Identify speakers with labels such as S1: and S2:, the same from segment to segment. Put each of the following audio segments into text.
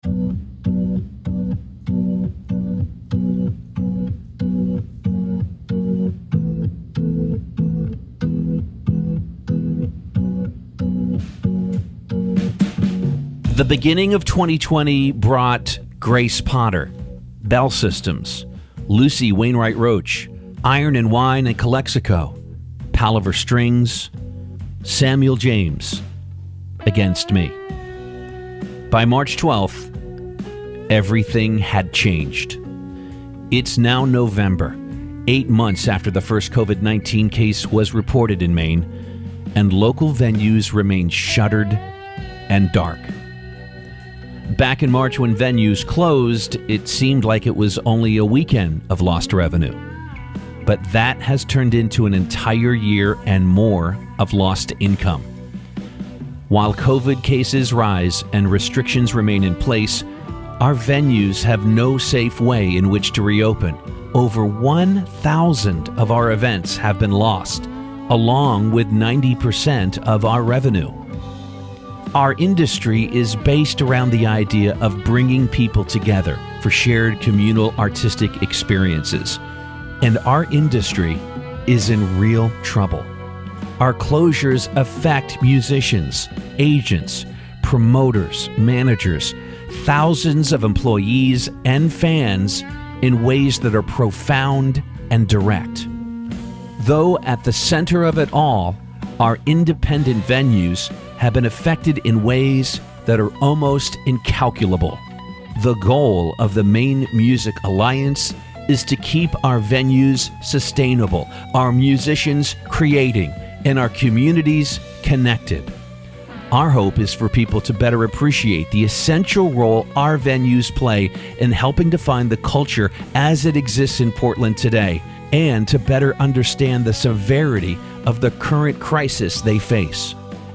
S1: The beginning of 2020 brought Grace Potter, Bell Systems, Lucy Wainwright Roach, Iron and Wine and Calexico, Palaver Strings, Samuel James, Against Me. By March 12th, everything had changed. It's now November, 8 months after the first COVID-19 case was reported in Maine, and local venues remain shuttered and dark. Back in March when venues closed, it seemed like it was only a weekend of lost revenue. But that has turned into an entire year and more of lost income. While COVID cases rise and restrictions remain in place, our venues have no safe way in which to reopen. Over 1,000 of our events have been lost, along with 90% of our revenue. Our industry is based around the idea of bringing people together for shared communal artistic experiences. And our industry is in real trouble. Our closures affect musicians, agents, promoters, managers, thousands of employees and fans in ways that are profound and direct. Though at the center of it all, our independent venues have been affected in ways that are almost incalculable. The goal of the Maine Music Alliance is to keep our venues sustainable, our musicians creating, and our communities connected. Our hope is for people to better appreciate the essential role our venues play in helping define the culture as it exists in Portland today, and to better understand the severity of the current crisis they face.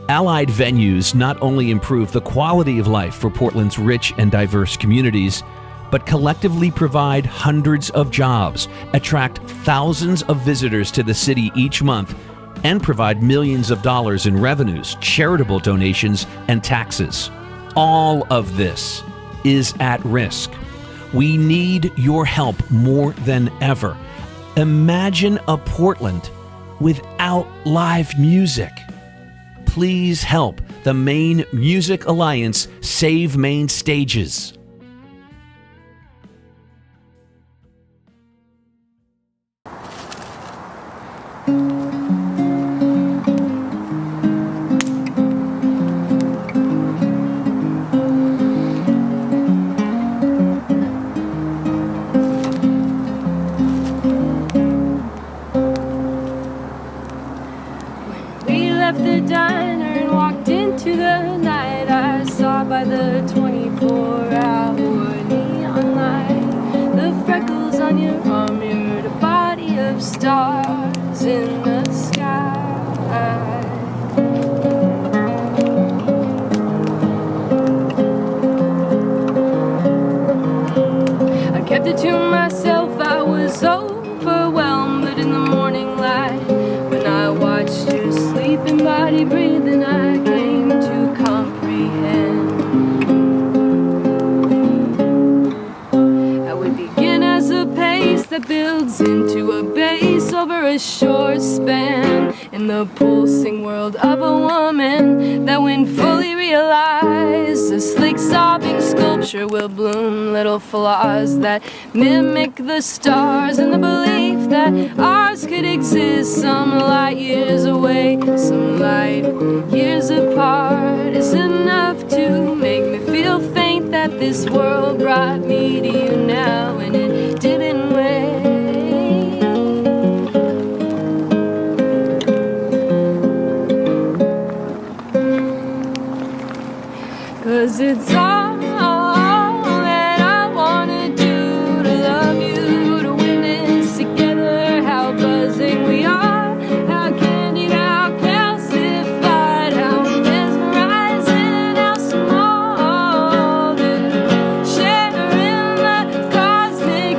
S1: Allied venues not only improve the quality of life for Portland's rich and diverse communities, but collectively provide hundreds of jobs, attract thousands of visitors to the city each month, and provide millions of dollars in revenues, charitable donations, and taxes. All of this is at risk. We need your help more than ever. Imagine a Portland without live music. Please help the Maine Music Alliance save Maine Stages.
S2: Stars in the sky. I kept it to myself, I was overwhelmed. But in the morning light, when I watched your sleeping body breathing, I came to comprehend. I would begin as a pace that builds into a base over a short span, in the pulsing world of a woman that when fully realized, a slick sobbing sculpture will bloom little flaws that mimic the stars, and the belief that ours could exist some light years away, some light years apart, is enough to make me feel faint that this world brought me to you now, and it didn't wait. 'Cause it's all that I wanna do, to love you, to witness together how buzzing we are, how candied, how calcified, how mesmerizing, how small, that share in the cosmic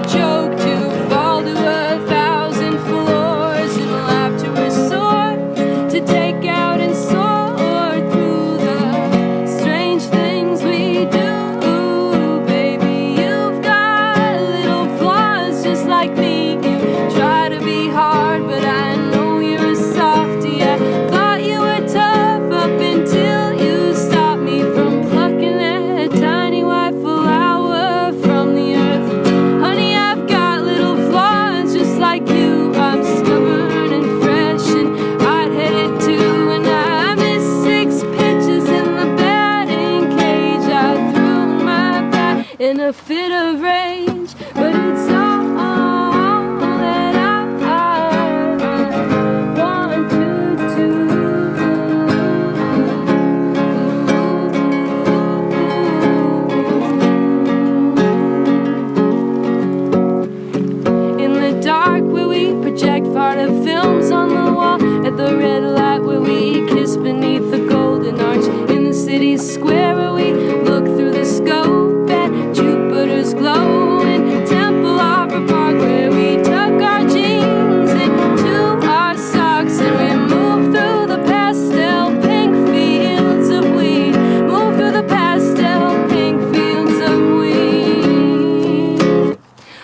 S2: in a fit of rage, but it's all that I want to do. In the dark where we project part of films on the wall, at the red light where we kiss beneath the golden arch, in the city's square where we look through the scope at Jupiter's glowing temple opera park, where we tuck our jeans into our socks and we move through the pastel pink fields of weed, move through the pastel pink fields of weed.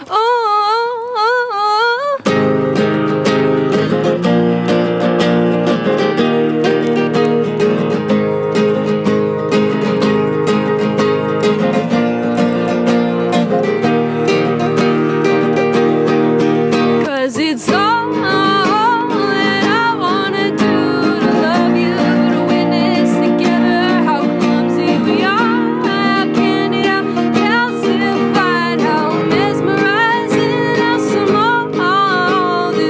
S2: Oh, it's all that I wanna do, to love you, to witness together how clumsy we are, how candid, how calcified, how mesmerizing, how small, to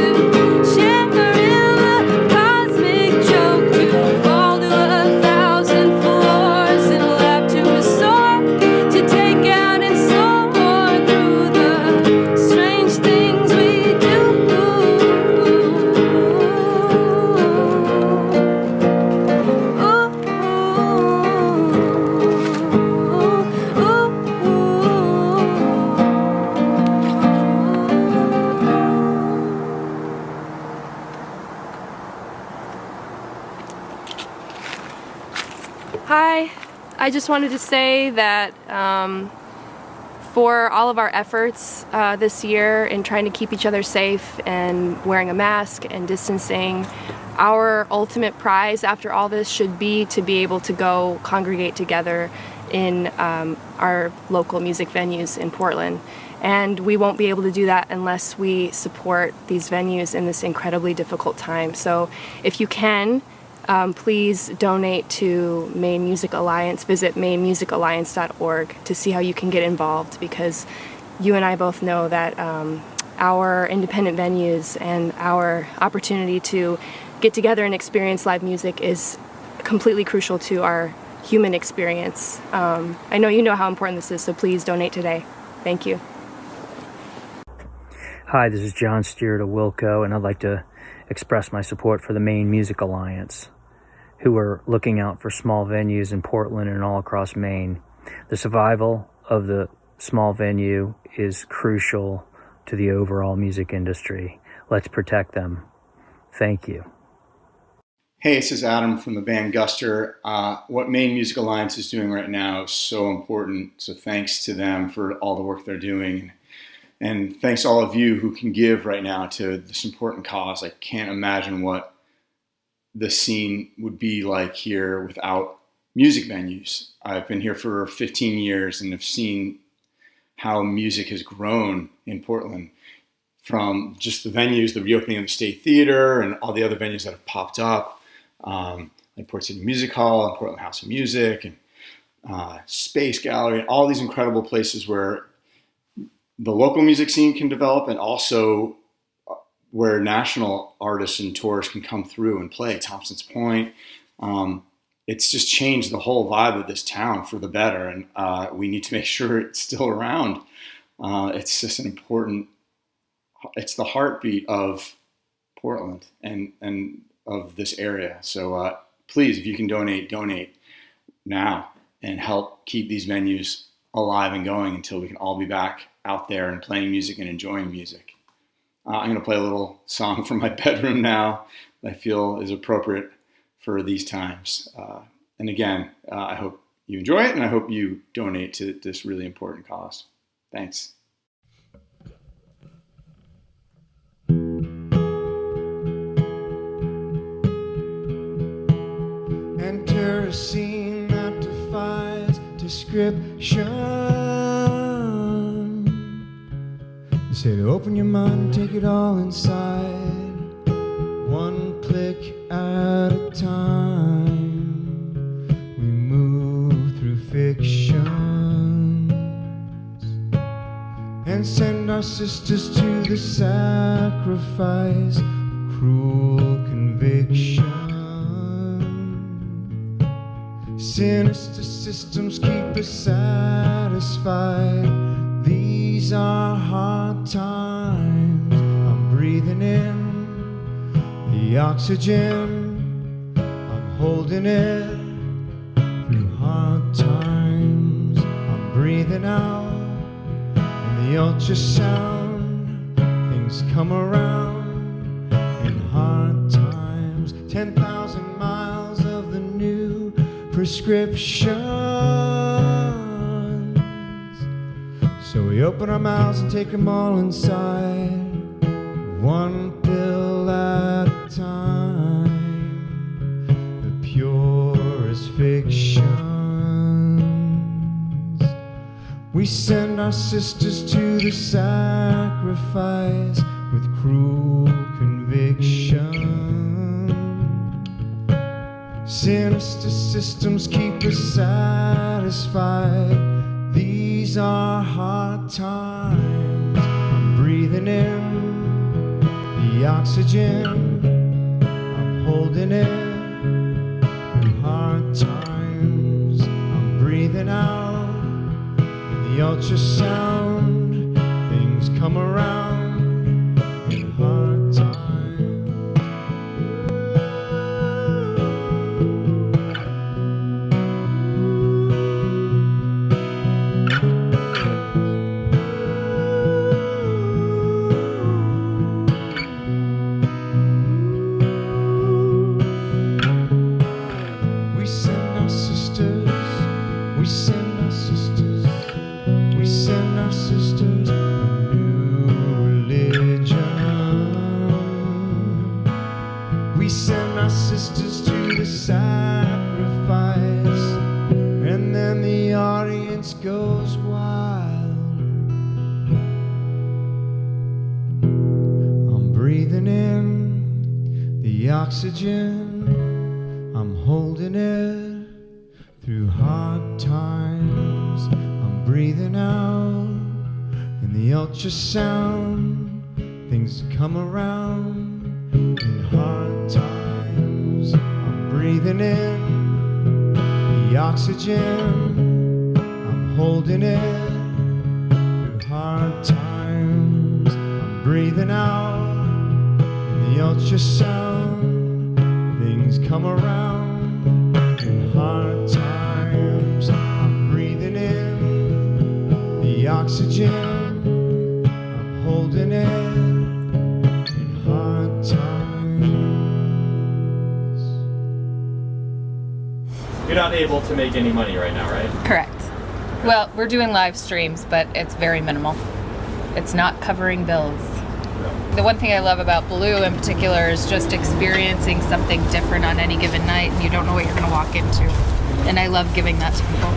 S2: share in the cosmic joke, to fall to 1,000 floors and laugh to a soar, to take out and soar through the strange things we do. Hi, I just wanted to say that for all of our efforts this year in trying to keep each other safe and wearing a mask and distancing, our ultimate prize after all this should be to be able to go congregate together in our local music venues in Portland. And we won't be able to do that unless we support these venues in this incredibly difficult time. So if you can, please donate to Maine Music Alliance. Visit mainmusicalliance.org to see how you can get involved, because you and I both know that our independent venues and our opportunity to get together and experience live music is completely crucial to our human experience. I know you know how important this is, so please donate today. Thank you.
S3: Hi, this is John Stirratt of Wilco, and I'd like to express my support for the Maine Music Alliance, who are looking out for small venues in Portland and all across Maine. The survival of the small venue is crucial to the overall music industry. Let's protect them. Thank you.
S4: Hey, this is Adam from the band Guster. What Maine Music Alliance is doing right now is so important, so thanks to them for all the work they're doing. And thanks to all of you who can give right now to this important cause. I can't imagine what the scene would be like here without music venues. I've been here for 15 years and have seen how music has grown in Portland, from just the venues, the reopening of the State Theater and all the other venues that have popped up, like Port City Music Hall and Portland House of Music and Space Gallery, and all these incredible places where the local music scene can develop, and also where national artists and tours can come through and play. Thompson's Point. It's just changed the whole vibe of this town for the better, and we need to make sure it's still around. It's just an important, it's the heartbeat of Portland and of this area. So please, if you can donate now and help keep these venues alive and going until we can all be back out there and playing music and enjoying music. I'm going to play a little song from my bedroom now that I feel is appropriate for these times. And again, I hope you enjoy it, and I hope you donate to this really important cause. Thanks.
S5: Enter a scene that defies description. They say to open your mind and take it all inside, one click at a time. We move through fiction. and send our sisters to the sacrifice. Cruel conviction. Sinister systems keep us satisfied. These are hard times. I'm breathing in the oxygen. I'm holding it through hard times. I'm breathing out in the ultrasound. Things come around in hard times. 10,000 miles of the new prescriptions. So we open our mouths and take them all inside, one pill at a time. The purest fictions. We send our sisters to the sacrifice with cruel conviction. Sinister systems keep us satisfied. These are hard times. I'm breathing in the oxygen. I'm holding it through hard times. I'm breathing out in the ultrasound. Things come around in hard times. Oxygen, I'm holding it through hard times. I'm breathing out in the ultrasound. Things come around in hard times. I'm breathing in the oxygen. I'm holding it through hard times. I'm breathing out in the ultrasound. Things come around in hard times. I'm breathing in the oxygen. I'm holding it in hard times.
S6: You're not able to make any money right now, right?
S7: Correct. Well, we're doing live streams, but it's very minimal. It's not covering bills. The one thing I love about Blue in particular is just experiencing something different on any given night, and you don't know what you're going to walk into. And I love giving that to people.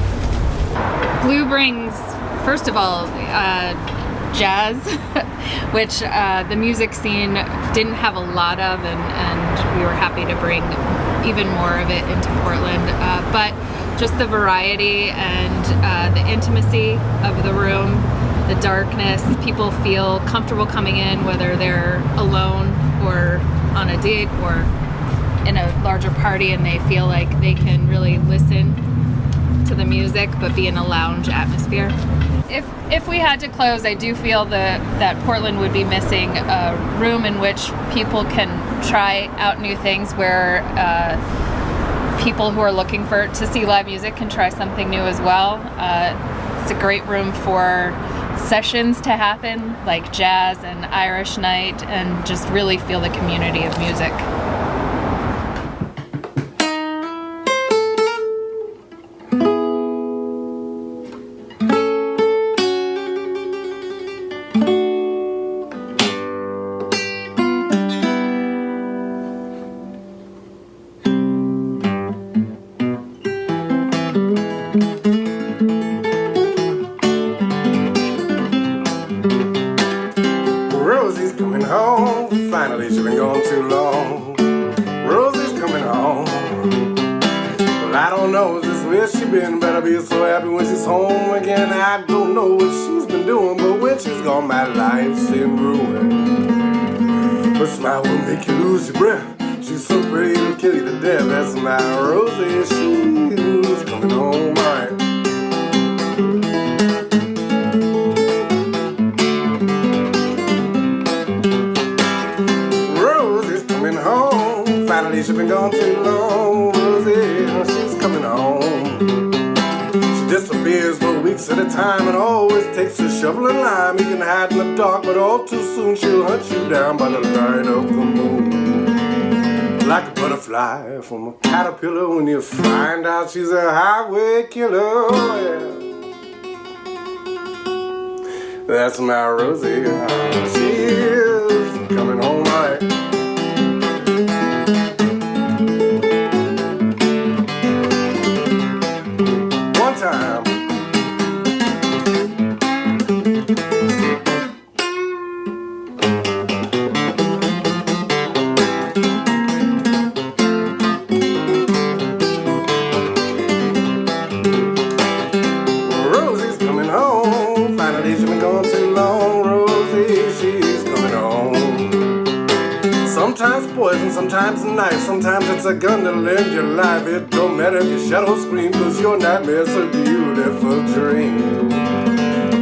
S7: Blue brings, first of all, jazz, which the music scene didn't have a lot of, and we were happy to bring even more of it into Portland. But just the variety and the intimacy of the room, the darkness, people feel comfortable coming in, whether they're alone or on a date or in a larger party, and they feel like they can really listen to the music but be in a lounge atmosphere. If we had to close, I do feel that Portland would be missing a room in which people can try out new things, where people who are looking to see live music can try something new as well. It's a great room for sessions to happen, like jazz and Irish night, and just really feel the community of music.
S8: Better be so happy when she's home again. I don't know what she's been doing, but when she's gone all my life's in ruin. Her smile will make you lose your breath. She's so pretty it'll kill you to death. That's my Rosie, she's coming home right. Rosie's coming home. Finally, she's been gone too long. Rosie, she's coming home. She disappears for weeks at a time and always takes a shovel and lime. You can hide in the dark, but all too soon she'll hunt you down by the light of the moon. Like a butterfly from a caterpillar when you find out she's a highway killer. Yeah. That's my Rosie. She is coming home right. One time. Sometimes poison, sometimes a knife, sometimes it's a gun that'll end your life. It don't matter if your shadow scream, cause your nightmare's a beautiful dream.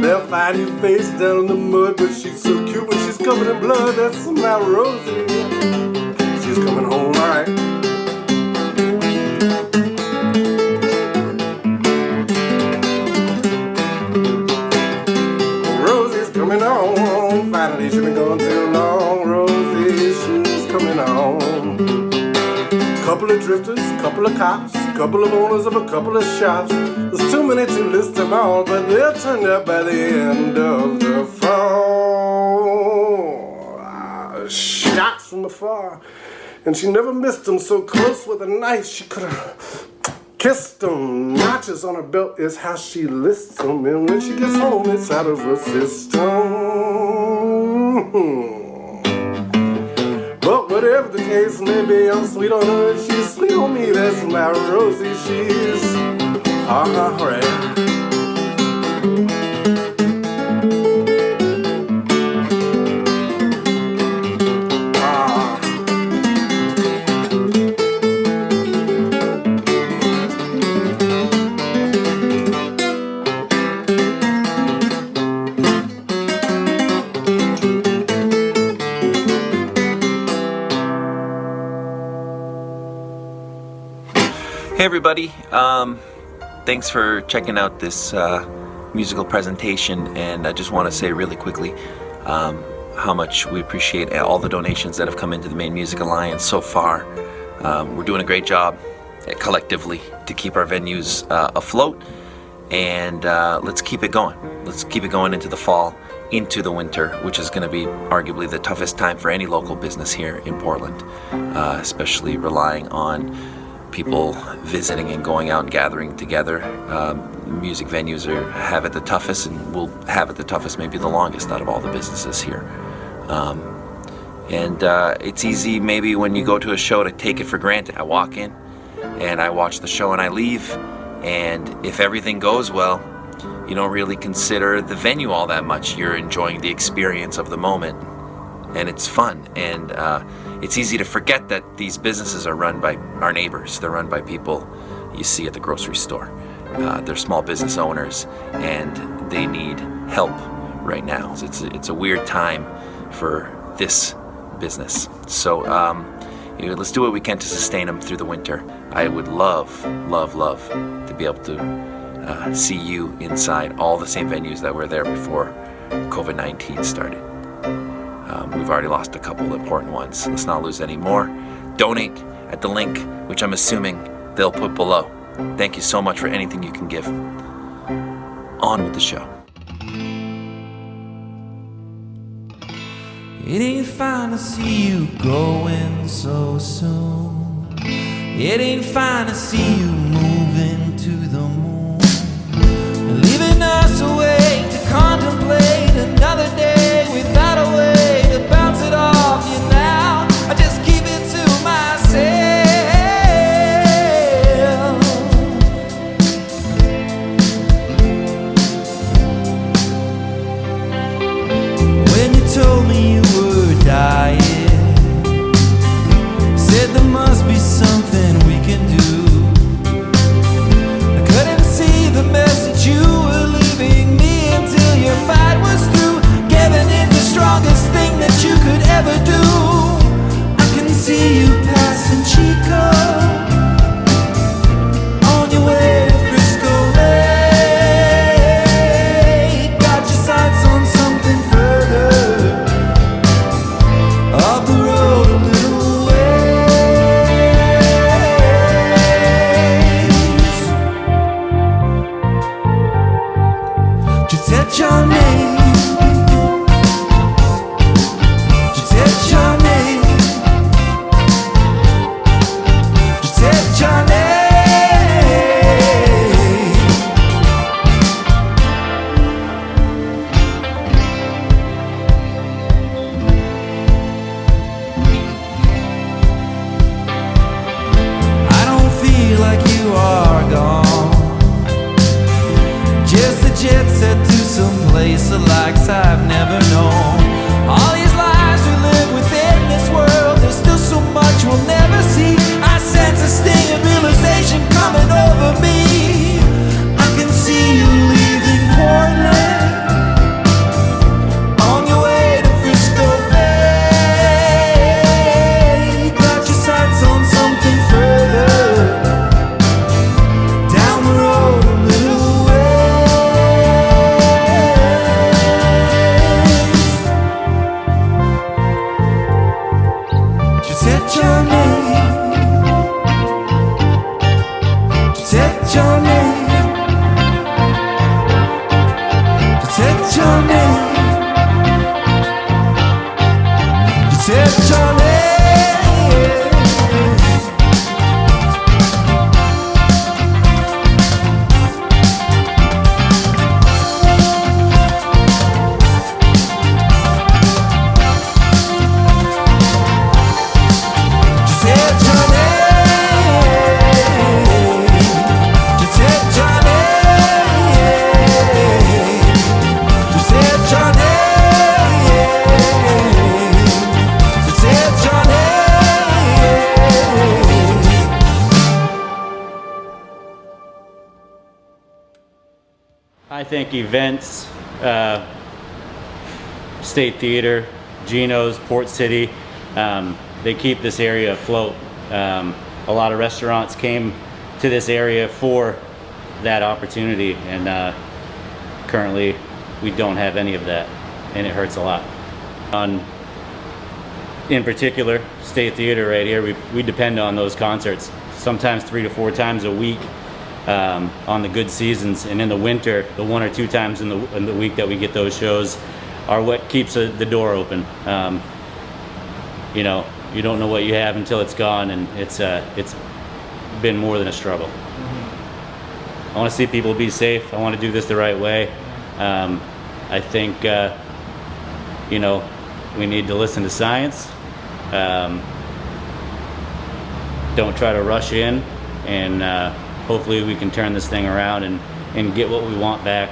S8: They'll find you face down in the mud, but she's so cute when she's covered in blood. That's my Rosie. She's coming home alright. Rosie's coming home. Finally, she's been gone too long. Rosie, she's coming home. Couple of drifters, couple of cops, couple of owners of a couple of shops. There's too many to list them all, but they'll turn up by the end of the fall. Shots from afar, and she never missed them. So close with a knife, she could have kissed them. Notches on her belt is how she lists them, and when she gets home, it's out of her system. But whatever the case may be, I'm sweet on her, she's sweet on me. That's my Rosie, she's alright.
S9: Hey everybody, thanks for checking out this musical presentation, and I just want to say really quickly how much we appreciate all the donations that have come into the Maine Music Alliance so far. We're doing a great job collectively to keep our venues afloat, and let's keep it going. Let's keep it going into the fall, into the winter, which is going to be arguably the toughest time for any local business here in Portland, especially relying on people visiting and going out and gathering together. Music venues have it the toughest, and will have it the toughest, maybe the longest out of all the businesses here. It's easy maybe when you go to a show to take it for granted. I walk in and I watch the show and I leave, and if everything goes well, you don't really consider the venue all that much. You're enjoying the experience of the moment, and it's fun, and it's easy to forget that these businesses are run by our neighbors. They're run by people you see at the grocery store. They're small business owners, and they need help right now. So it's a weird time for this business. So let's do what we can to sustain them through the winter. I would love to be able to see you inside all the same venues that were there before COVID-19 started. We've already lost a couple important ones. Let's not lose any more. Donate at the link, which I'm assuming they'll put below. Thank you so much for anything you can give. On with the show.
S10: It ain't fine to see you going so soon. It ain't fine to see you moving to the moon, leaving us away to contemplate another day without a way to bounce it off you now. I just keep it to myself. never do. I can see you passing Chico on your way to Frisco Bay. Got your sights on something further up the road a little ways. Just set your name. Just set your name. Just set your name. I don't feel like you are gone. Just a jet set to some place of likes I've never known. All these lives we live within this world, there's still so much we'll never see. I sense a sting of realization coming over me. I can see you leaving Portland on your way to Frisco Bay. Got your sights on something further down the road a little ways. Just set your name. Just set your name. Just set your name. Just set your name. Just set your name. Just set your name. Just set your name. Just set your name.
S11: I think events, State Theater, GENO'S, Port City, they keep this area afloat. A lot of restaurants came to this area for that opportunity, and currently we don't have any of that, and it hurts a lot. In particular, State Theater right here, we depend on those concerts, sometimes 3 to 4 times a week. On the good seasons, and in the winter, the 1 or 2 times in the week that we get those shows are what keeps the door open. You know, you don't know what you have until it's gone, and it's been more than a struggle. I want to see people be safe. I want to do this the right way. I think you know, we need to listen to science. Don't try to rush in, and hopefully we can turn this thing around and get what we want back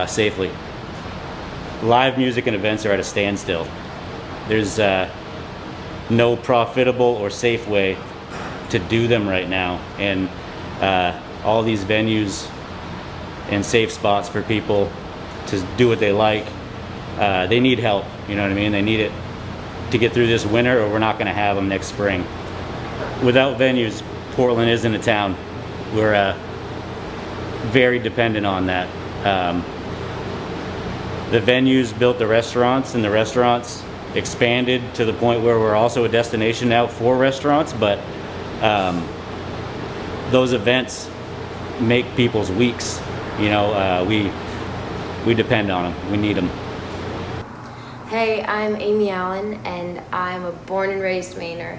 S11: safely. Live music and events are at a standstill. There's no profitable or safe way to do them right now, and all these venues and safe spots for people to do what they like, they need help, you know what I mean? They need it to get through this winter, or we're not going to have them next spring. Without venues, Portland isn't a town. We're very dependent on that. The venues built the restaurants, and the restaurants expanded to the point where we're also a destination now for restaurants, but those events make people's weeks. You know, we depend on them. We need them.
S12: Hey, I'm Amy Allen, and I'm a born and raised Mainer.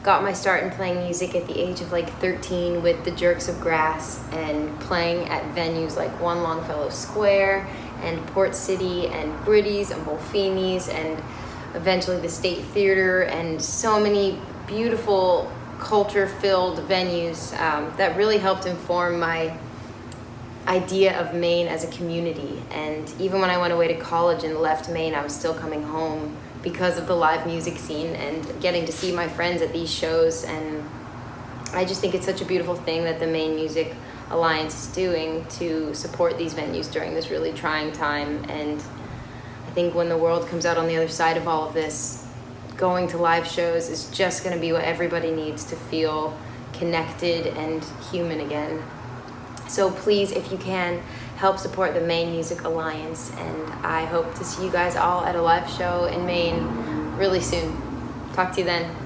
S12: Got my start in playing music at the age of like 13 with the Jerks of Grass, and playing at venues like One Longfellow Square and Port City and Gritty's and Bolfini's, and eventually the State Theater, and so many beautiful culture-filled venues that really helped inform my idea of Maine as a community. And even when I went away to college and left Maine, I was still coming home because of the live music scene and getting to see my friends at these shows. And I just think it's such a beautiful thing that the Maine Music Alliance is doing to support these venues during this really trying time. And I think when the world comes out on the other side of all of this, going to live shows is just going to be what everybody needs to feel connected and human again. So please, if you can, help support the Maine Music Alliance, and I hope to see you guys all at a live show in Maine really soon. Talk to you then.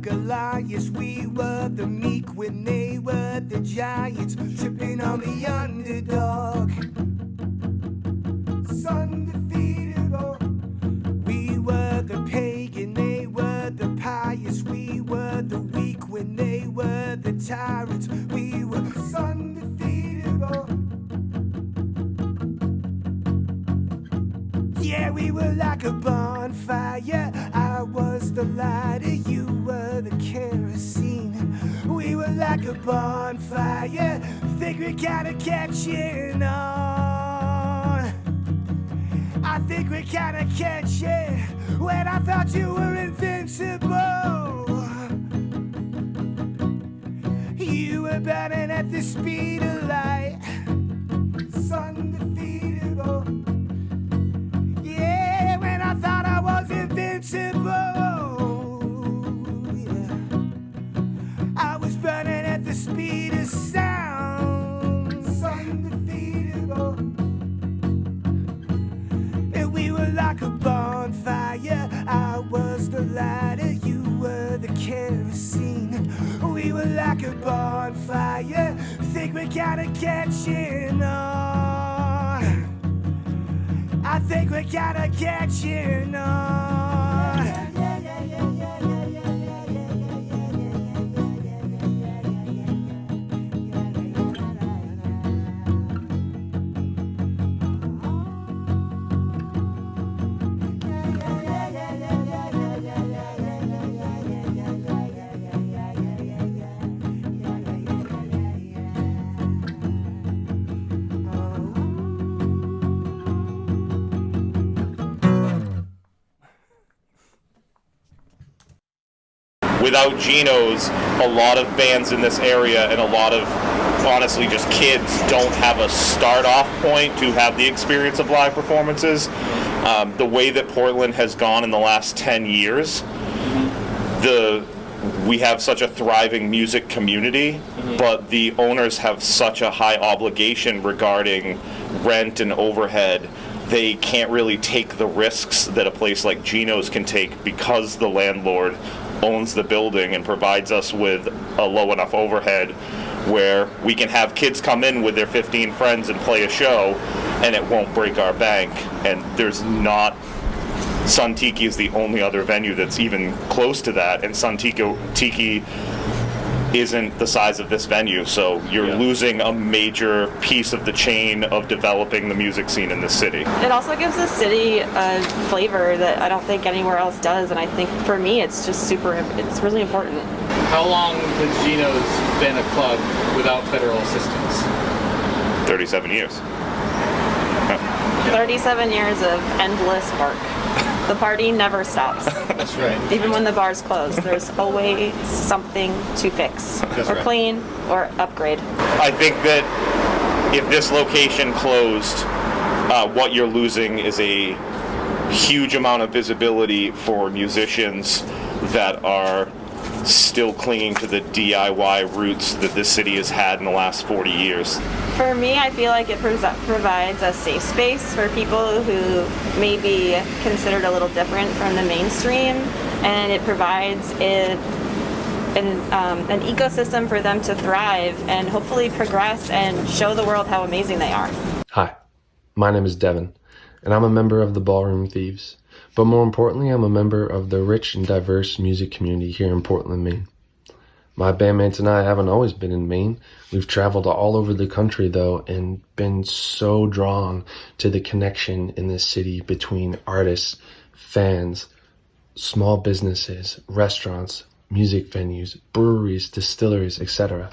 S13: Goliaths, we were the meek when they were the giants, tripping on the underdog. It's undefeatable. We were the pagan, they were the pious. We were the weak when they were the tyrants. We were undefeatable. Yeah, we were like a bonfire. I was the lighter, you were the kerosene. We were like a bonfire. Think we gotta catching on. I think we gotta catch it. When I thought you were invincible, you were burning at the speed of light. It's undefeatable. Yeah, when I thought I was invincible, yeah, I was burning at the speed of sound. It's undefeatable. And we were like a bonfire. I was the lighter, you were the kerosene. We were like a bonfire. Think we gotta catching on. I think we gotta catching on.
S14: Without GENO'S, a lot of bands in this area and a lot of, honestly, just kids don't have a start-off point to have the experience of live performances. The way that Portland has gone in the last 10 years, we have such a thriving music community, but the owners have such a high obligation regarding rent and overhead. They can't really take the risks that a place like GENO'S can take because the landlord owns the building and provides us with a low enough overhead where we can have kids come in with their 15 friends and play a show and it won't break our bank. And there's not, Sun Tiki is the only other venue that's even close to that, and Sun Tiki isn't the size of this venue, so you're losing a major piece of the chain of developing the music scene in this city.
S15: It also gives the city a flavor that I don't think anywhere else does, and I think for me it's just it's really important.
S6: How long has GENO'S been a club without federal assistance?
S14: 37 years.
S15: 37 years of endless work. The party never stops.
S6: That's right.
S15: Even when the bars close, there's always something to fix,
S14: That's
S15: or
S14: right.
S15: clean, or upgrade.
S14: I think that if this location closed, what you're losing is a huge amount of visibility for musicians that are still clinging to the DIY roots that this city has had in the last 40 years.
S15: For me, I feel like it provides a safe space for people who may be considered a little different from the mainstream, and it provides an ecosystem for them to thrive and hopefully progress and show the world how amazing they are.
S16: Hi, my name is Devin, and I'm a member of the Ballroom Thieves. But more importantly, I'm a member of the rich and diverse music community here in Portland, Maine. My bandmates and I haven't always been in Maine. We've traveled all over the country, though, and been so drawn to the connection in this city between artists, fans, small businesses, restaurants, music venues, breweries, distilleries, etc.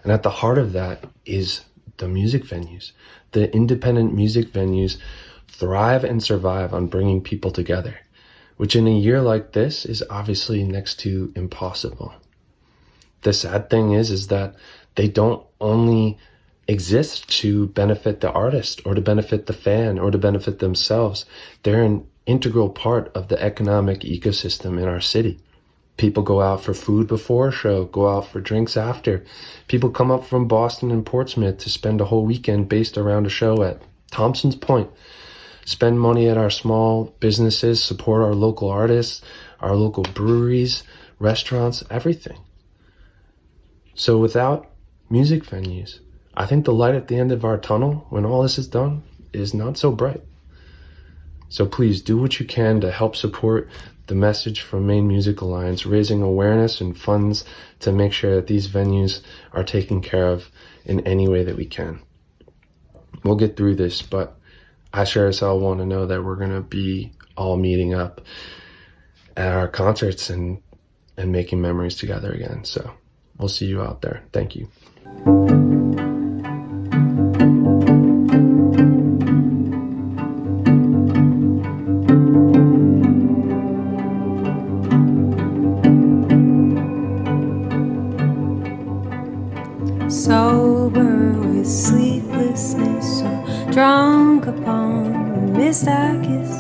S16: And at the heart of that is the music venues. The independent music venues thrive and survive on bringing people together, which in a year like this is obviously next to impossible. The sad thing is that they don't only exist to benefit the artist or to benefit the fan or to benefit themselves. They're an integral part of the economic ecosystem in our city. People go out for food before a show, go out for drinks after. People come up from Boston and Portsmouth to spend a whole weekend based around a show at Thompson's Point. Spend money at our small businesses, support our local artists, our local breweries, restaurants, everything. So without music venues, I think the light at the end of our tunnel, when all this is done, is not so bright. So please do what you can to help support the message from Maine Music Alliance, raising awareness and funds to make sure that these venues are taken care of in any way that we can. We'll get through this, but I sure as hell want to know that we're going to be all meeting up at our concerts and making memories together again. So we'll see you out there. Thank you.
S17: Sober with sleeplessness, or drunk upon the mist I kiss.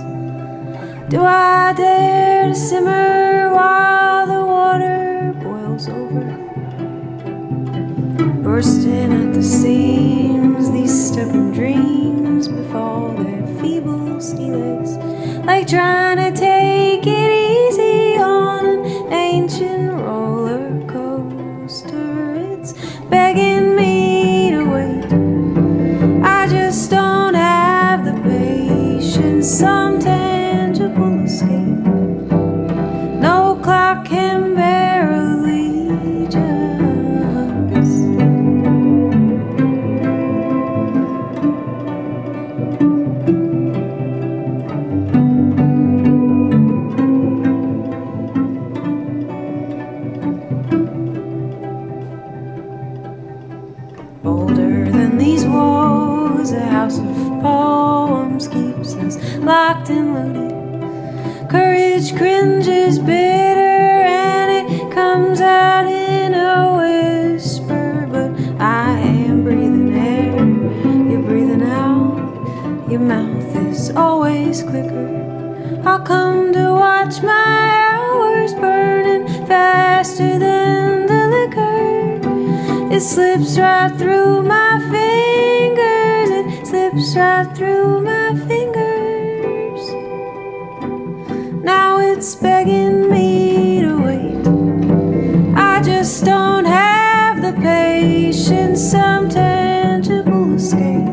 S17: Do I dare to simmer while the water boils over? Bursting at the seams, these stubborn dreams befall their feeble steelers, like trying to take it easy on an ancient roller coaster. It's begging me to wait. I just don't have the patience, some tangible escape. No clock can bear allegiance. Older than these walls, a house of poems keeps us locked and loaded. Courage cringes bitter and it comes out in a whisper. But I am breathing air, you're breathing out. Your mouth is always quicker. I'll come to watch my hours burning faster than the liquor. It slips right through my fingers. It slips right through my fingers. Now it's begging me to wait. I just don't have the patience, some tangible escape.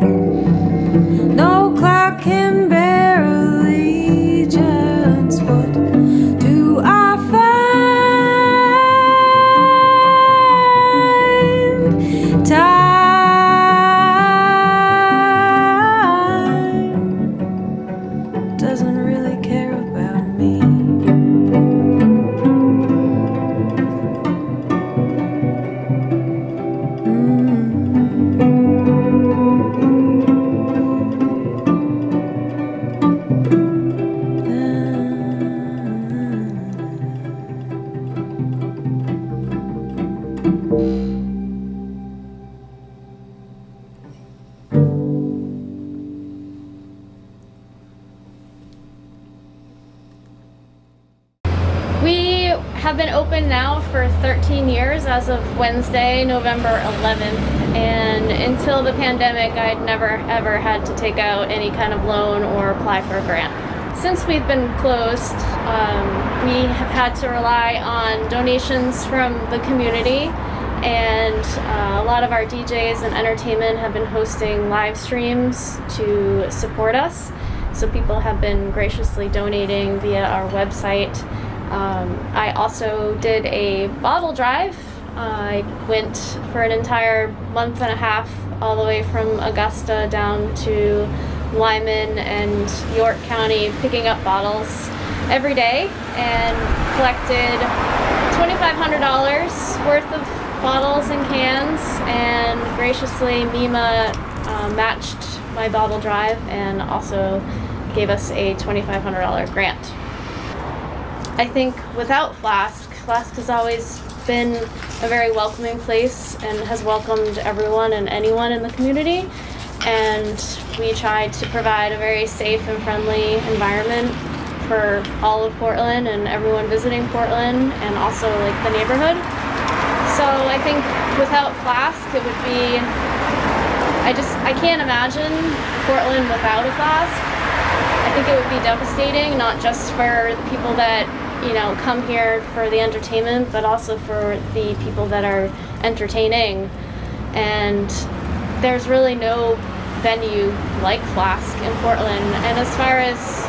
S17: No clock can bear allegiance. What do I find? Time doesn't really care about me.
S18: We have been open now for 13 years as of Wednesday, November 11th, and until the pandemic, I'd never ever had to take out any kind of loan or apply for a grant. Since we've been closed, we have had to rely on donations from the community, and a lot of our DJs and entertainment have been hosting live streams to support us. So people have been graciously donating via our website. I also did a bottle drive. I went for an entire month and a half all the way from Augusta down to Lyman and York County, picking up bottles every day, and collected $2,500 worth of bottles and cans, and graciously MEMA matched my bottle drive and also gave us a $2,500 grant. I think without FLASK has always been a very welcoming place and has welcomed everyone and anyone in the community, and we try to provide a very safe and friendly environment for all of Portland and everyone visiting Portland, and also like the neighborhood. So I think without FLASK it would be, I can't imagine Portland without a FLASK. I think it would be devastating, not just for the people that, you know, come here for the entertainment, but also for the people that are entertaining. And there's really no venue like FLASK in Portland. And as far as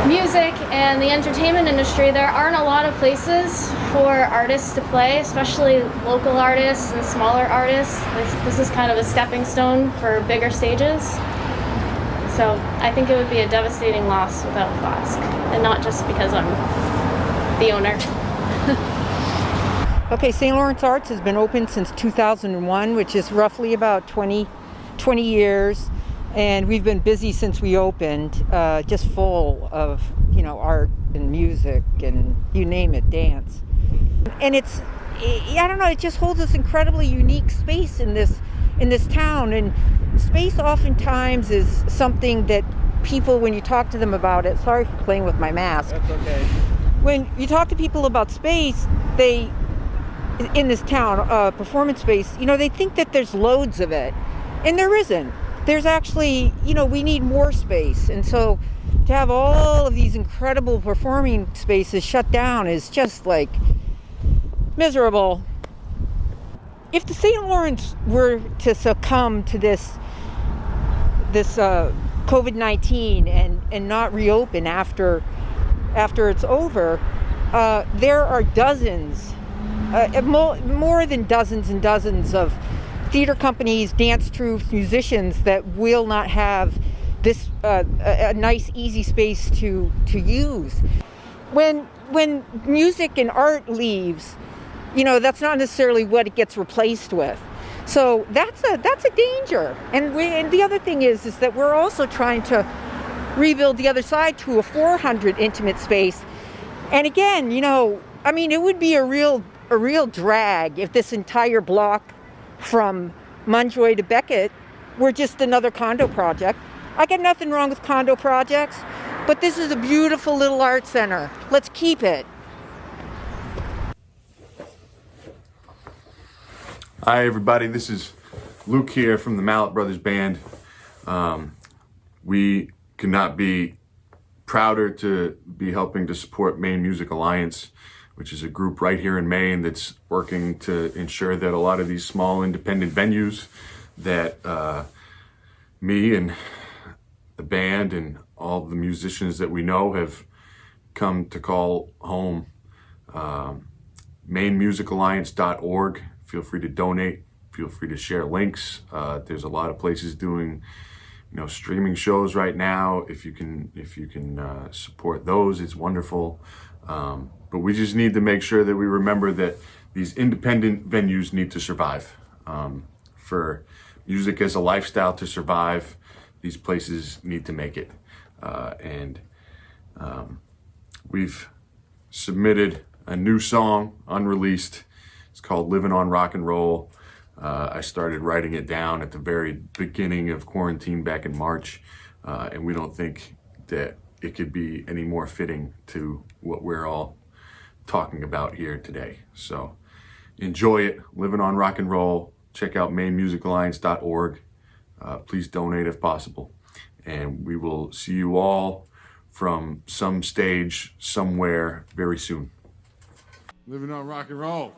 S18: music and the entertainment industry, there aren't a lot of places for artists to play, especially local artists and smaller artists. This is kind of a stepping stone for bigger stages. So I think it would be a devastating loss without FLASK, and not just because I'm the owner.
S19: Okay, St. Lawrence Arts has been open since 2001, which is roughly about 20 years, and we've been busy since we opened, just full of, you know, art and music and you name it, dance. And it's, I don't know, it just holds this incredibly unique space in this town. And space oftentimes is something that people, when you talk to them about it, sorry for playing with my mask.
S20: That's okay.
S19: When you talk to people about space, they, in this town, performance space, you know, they think that there's loads of it, and there isn't. There's actually, you know, we need more space. And so to have all of these incredible performing spaces shut down is just like miserable. If the St. Lawrence were to succumb to this COVID-19 and not reopen after it's over, there are dozens, more than dozens and dozens of theater companies, dance troupes, musicians that will not have this a nice, easy space to use. When music and art leaves, you know, that's not necessarily what it gets replaced with. So that's a danger. And the other thing is that we're also trying to rebuild the other side to a 400 intimate space. And again, you know, I mean, it would be a real drag if this entire block from Munjoy to Beckett were just another condo project. I got nothing wrong with condo projects, but this is a beautiful little art center. Let's keep it.
S21: Hi everybody, this is Luke here from the Mallett Brothers Band. We could not be prouder to be helping to support Maine Music Alliance, which is a group right here in Maine that's working to ensure that a lot of these small independent venues that me and the band and all the musicians that we know have come to call home. MaineMusicAlliance.org. Feel free to donate. Feel free to share links. There's a lot of places doing, you know, streaming shows right now. If you can support those, it's wonderful. But we just need to make sure that we remember that these independent venues need to survive. For music as a lifestyle to survive, these places need to make it. And we've submitted a new song, unreleased, It's called Living on Rock and Roll. I started writing it down at the very beginning of quarantine back in March, and we don't think that it could be any more fitting to what we're all talking about here today. So enjoy it, Living on Rock and Roll. Check out MaineMusicAlliance.org. Please donate if possible. And we will see you all from some stage somewhere very soon.
S20: Living on rock and roll.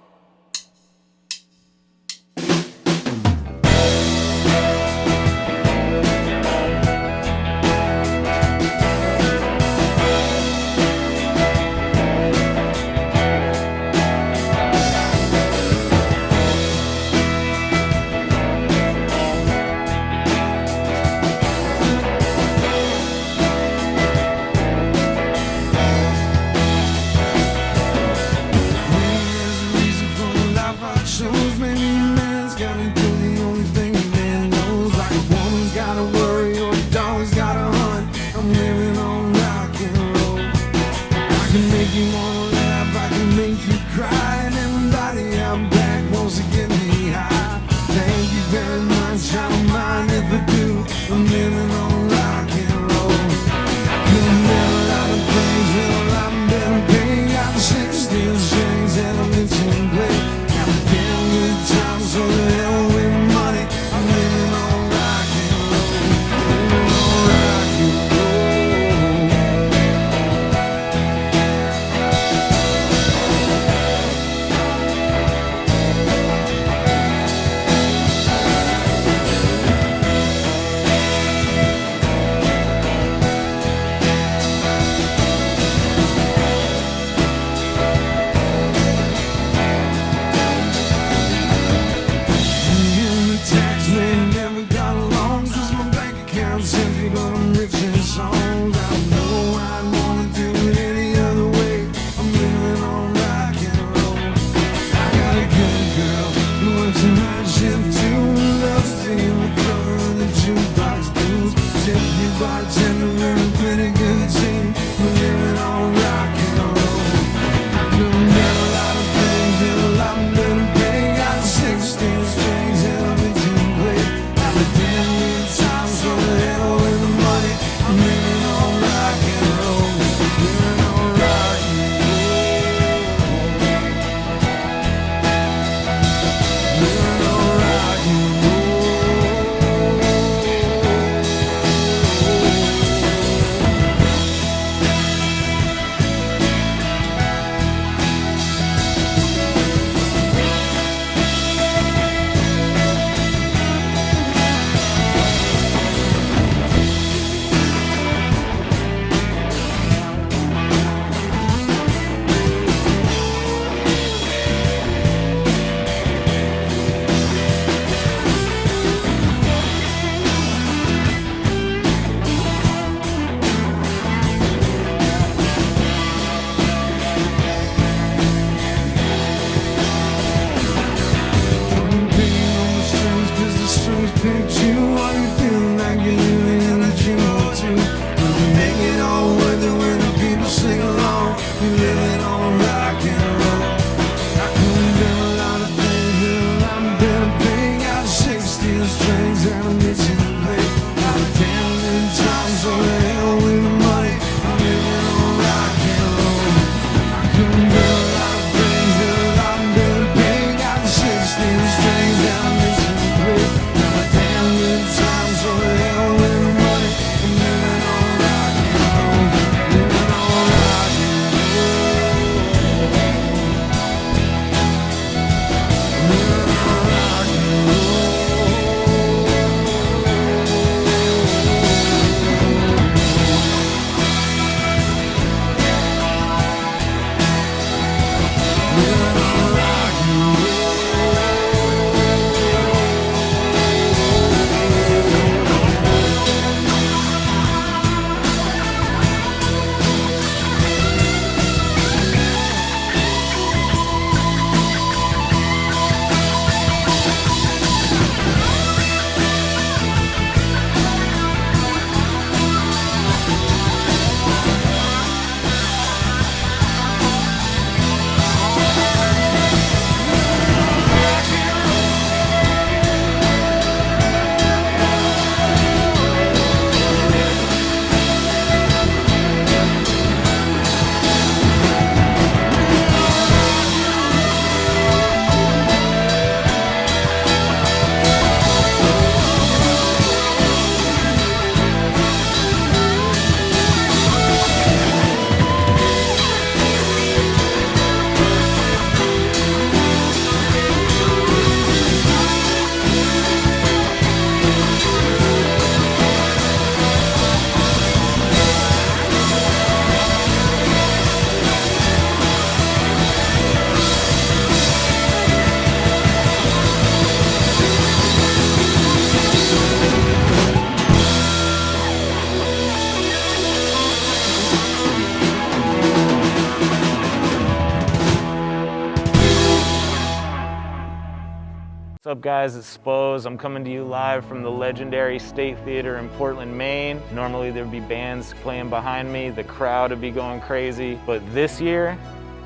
S1: What's up guys, it's Spose. I'm coming to you live from the legendary State Theater in Portland, Maine. Normally there'd be bands playing behind me, the crowd would be going crazy, but this year,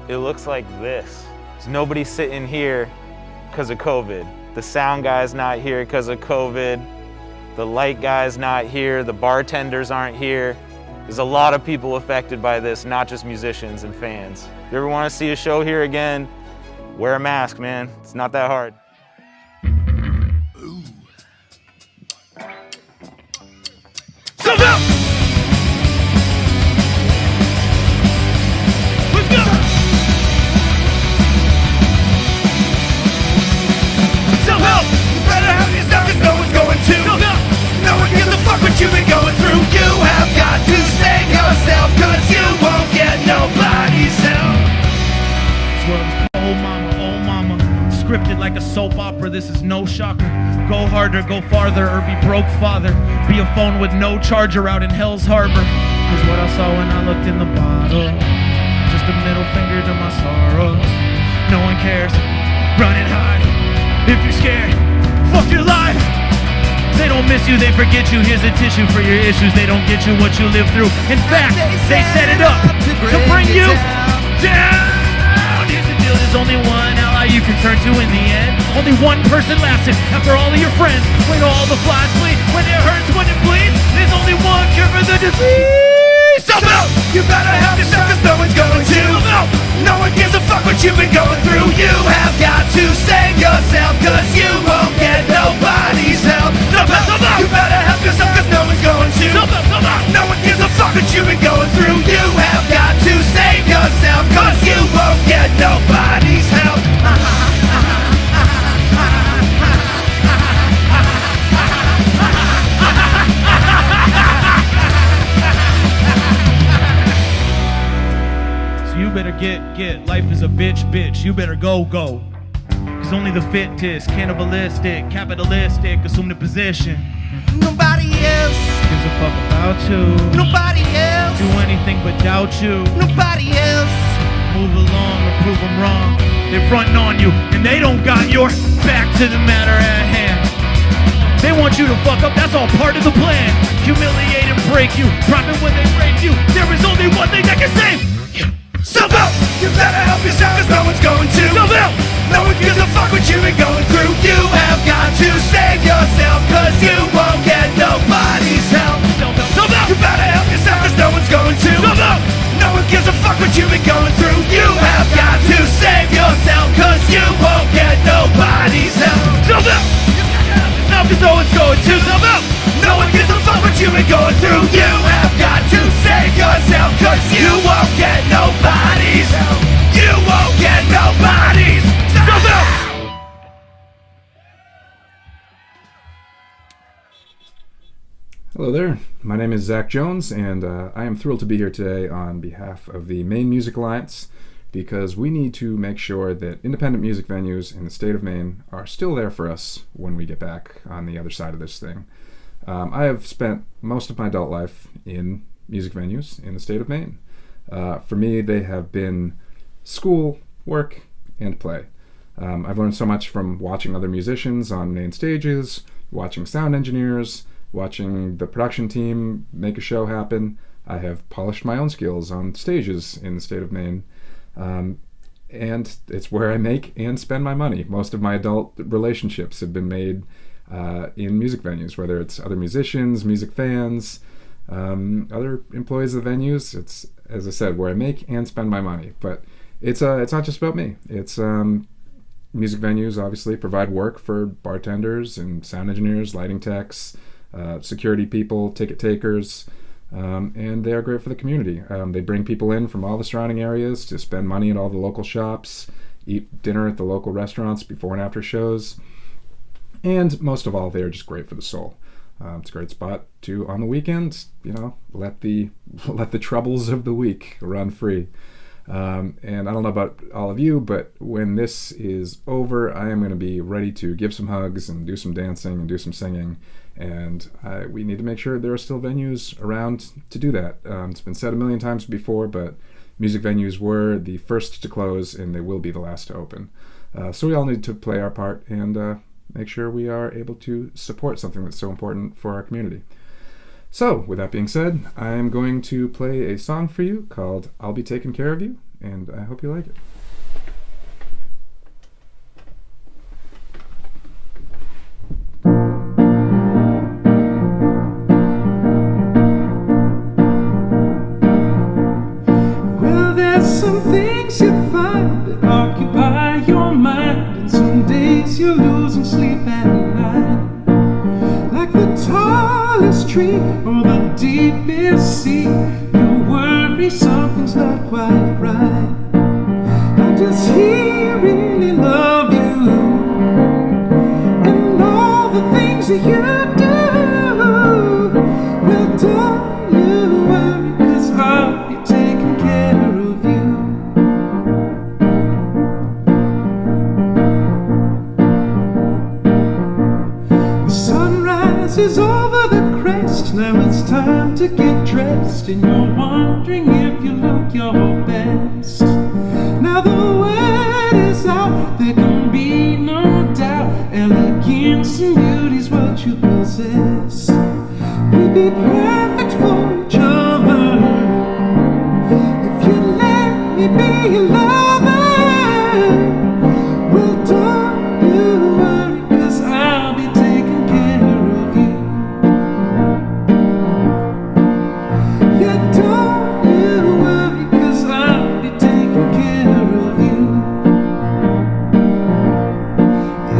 S1: it looks like this. There's nobody sitting here because of COVID. The sound guy's not here because of COVID. The light guy's not here, the bartenders aren't here. There's a lot of people affected by this, not just musicians and fans. If you ever want to see a show here again, wear a mask, man. It's not that hard.
S13: Let's go! Self-help! You better have yourself cause no one's going to. Self-help! No one gives a fuck what you've been going through. You have got to save yourself cause you won't get nobody's help.
S22: This world is cold, mama, oh mama. Scripted like a soap opera, this is no shocker. Go harder, go farther, or be broke father. Be a phone with no charger out in Hell's Harbor. Is what I saw when I looked in the bottle. Just a middle finger to my sorrows. No one cares, run and hide. If you're scared, fuck your life. They don't miss you, they forget you. Here's a tissue for your issues. They don't get you what you live through. In fact, they set it up to bring you down. Here's the deal, there's only one ally you can turn to in the end. Only one person lasted after all of your friends. When all the flies bleed, when it hurts, when it bleeds, there's only one cure for the disease.
S13: Self-help! You better help yourself cause no one's going to. No one gives a fuck what you've been going through. You have got to save yourself cause you won't get nobody's help. You better help yourself cause no one's going to. No one gives a fuck what you've been going through. You have got to save yourself cause you won't get nobody's help.
S22: You better get. Life is a bitch. You better go. Cause only the fittest, cannibalistic, capitalistic, assume the position.
S13: Nobody else
S22: gives a fuck about you.
S13: Nobody else
S22: do anything but doubt you.
S13: Nobody else
S22: move along or prove them wrong. They're fronting on you and they don't got your back to the matter at hand. They want you to fuck up, that's all part of the plan. Humiliate and break you, profit when they rape you. There is only one thing that can save you.
S13: Self-help! You better help yourself cause no one's going to. Self-help! No one gives a fuck what you've been going through. You have got to save yourself cause you won't get nobody's help. Self-help! You better help yourself cause no one's going to. Self-help! No one gives a fuck what you've been going through. You have got to save yourself cause you won't get nobody's help. Self-help! Now cause no one's going to. Self-help! No one gives a fuck what you've been going through. You have got to save yourself cause you won't get nobody's help. You won't get nobody's help.
S23: Hello there, my name is Zach Jones and I am thrilled to be here today on behalf of the Maine Music Alliance because we need to make sure that independent music venues in the state of Maine are still there for us when we get back on the other side of this thing. I have spent most of my adult life in music venues in the state of Maine. For me, they have been school, work, and play. I've learned so much from watching other musicians on Maine Stages, watching sound engineers, watching the production team make a show happen. I have polished my own skills on stages in the state of Maine. And it's where I make and spend my money. Most of my adult relationships have been made in music venues, whether it's other musicians, music fans, other employees of the venues. It's, as I said, where I make and spend my money. But it's not just about me. It's music venues obviously provide work for bartenders and sound engineers, lighting techs, security people, ticket takers, and they are great for the community. They bring people in from all the surrounding areas to spend money at all the local shops, eat dinner at the local restaurants before and after shows. And most of all, they're just great for the soul. It's a great spot to, on the weekends, let the troubles of the week run free. And I don't know about all of you, but when this is over, I am going to be ready to give some hugs and do some dancing and do some singing. And we need to make sure there are still venues around to do that. It's been said a million times before, but music venues were the first to close and they will be the last to open. So we all need to play our part and make sure we are able to support something that's so important for our community. So, with that being said, I'm going to play a song for you called I'll Be Taking Care of You, and I hope you like it.
S10: Well, there's some things you find that occupy your mind, and some days you're losing sleep at night. Like the tallest tree or the deepest sea, you worry something's not quite right. How does he really love you? And all the things that you do, well, don't you worry, 'cause I'll be taking care of you. The sunrise is over the crest, now it's time to get dressed, and you're wondering if you look your best. Now the word is out, there can be no doubt, elegance and beauty's what you possess. We'd be perfect for each other if you'd let me be your lover. Well, don't you worry, 'cause I'll be taking care of you. Yeah, don't you worry, 'cause I'll be taking care of you.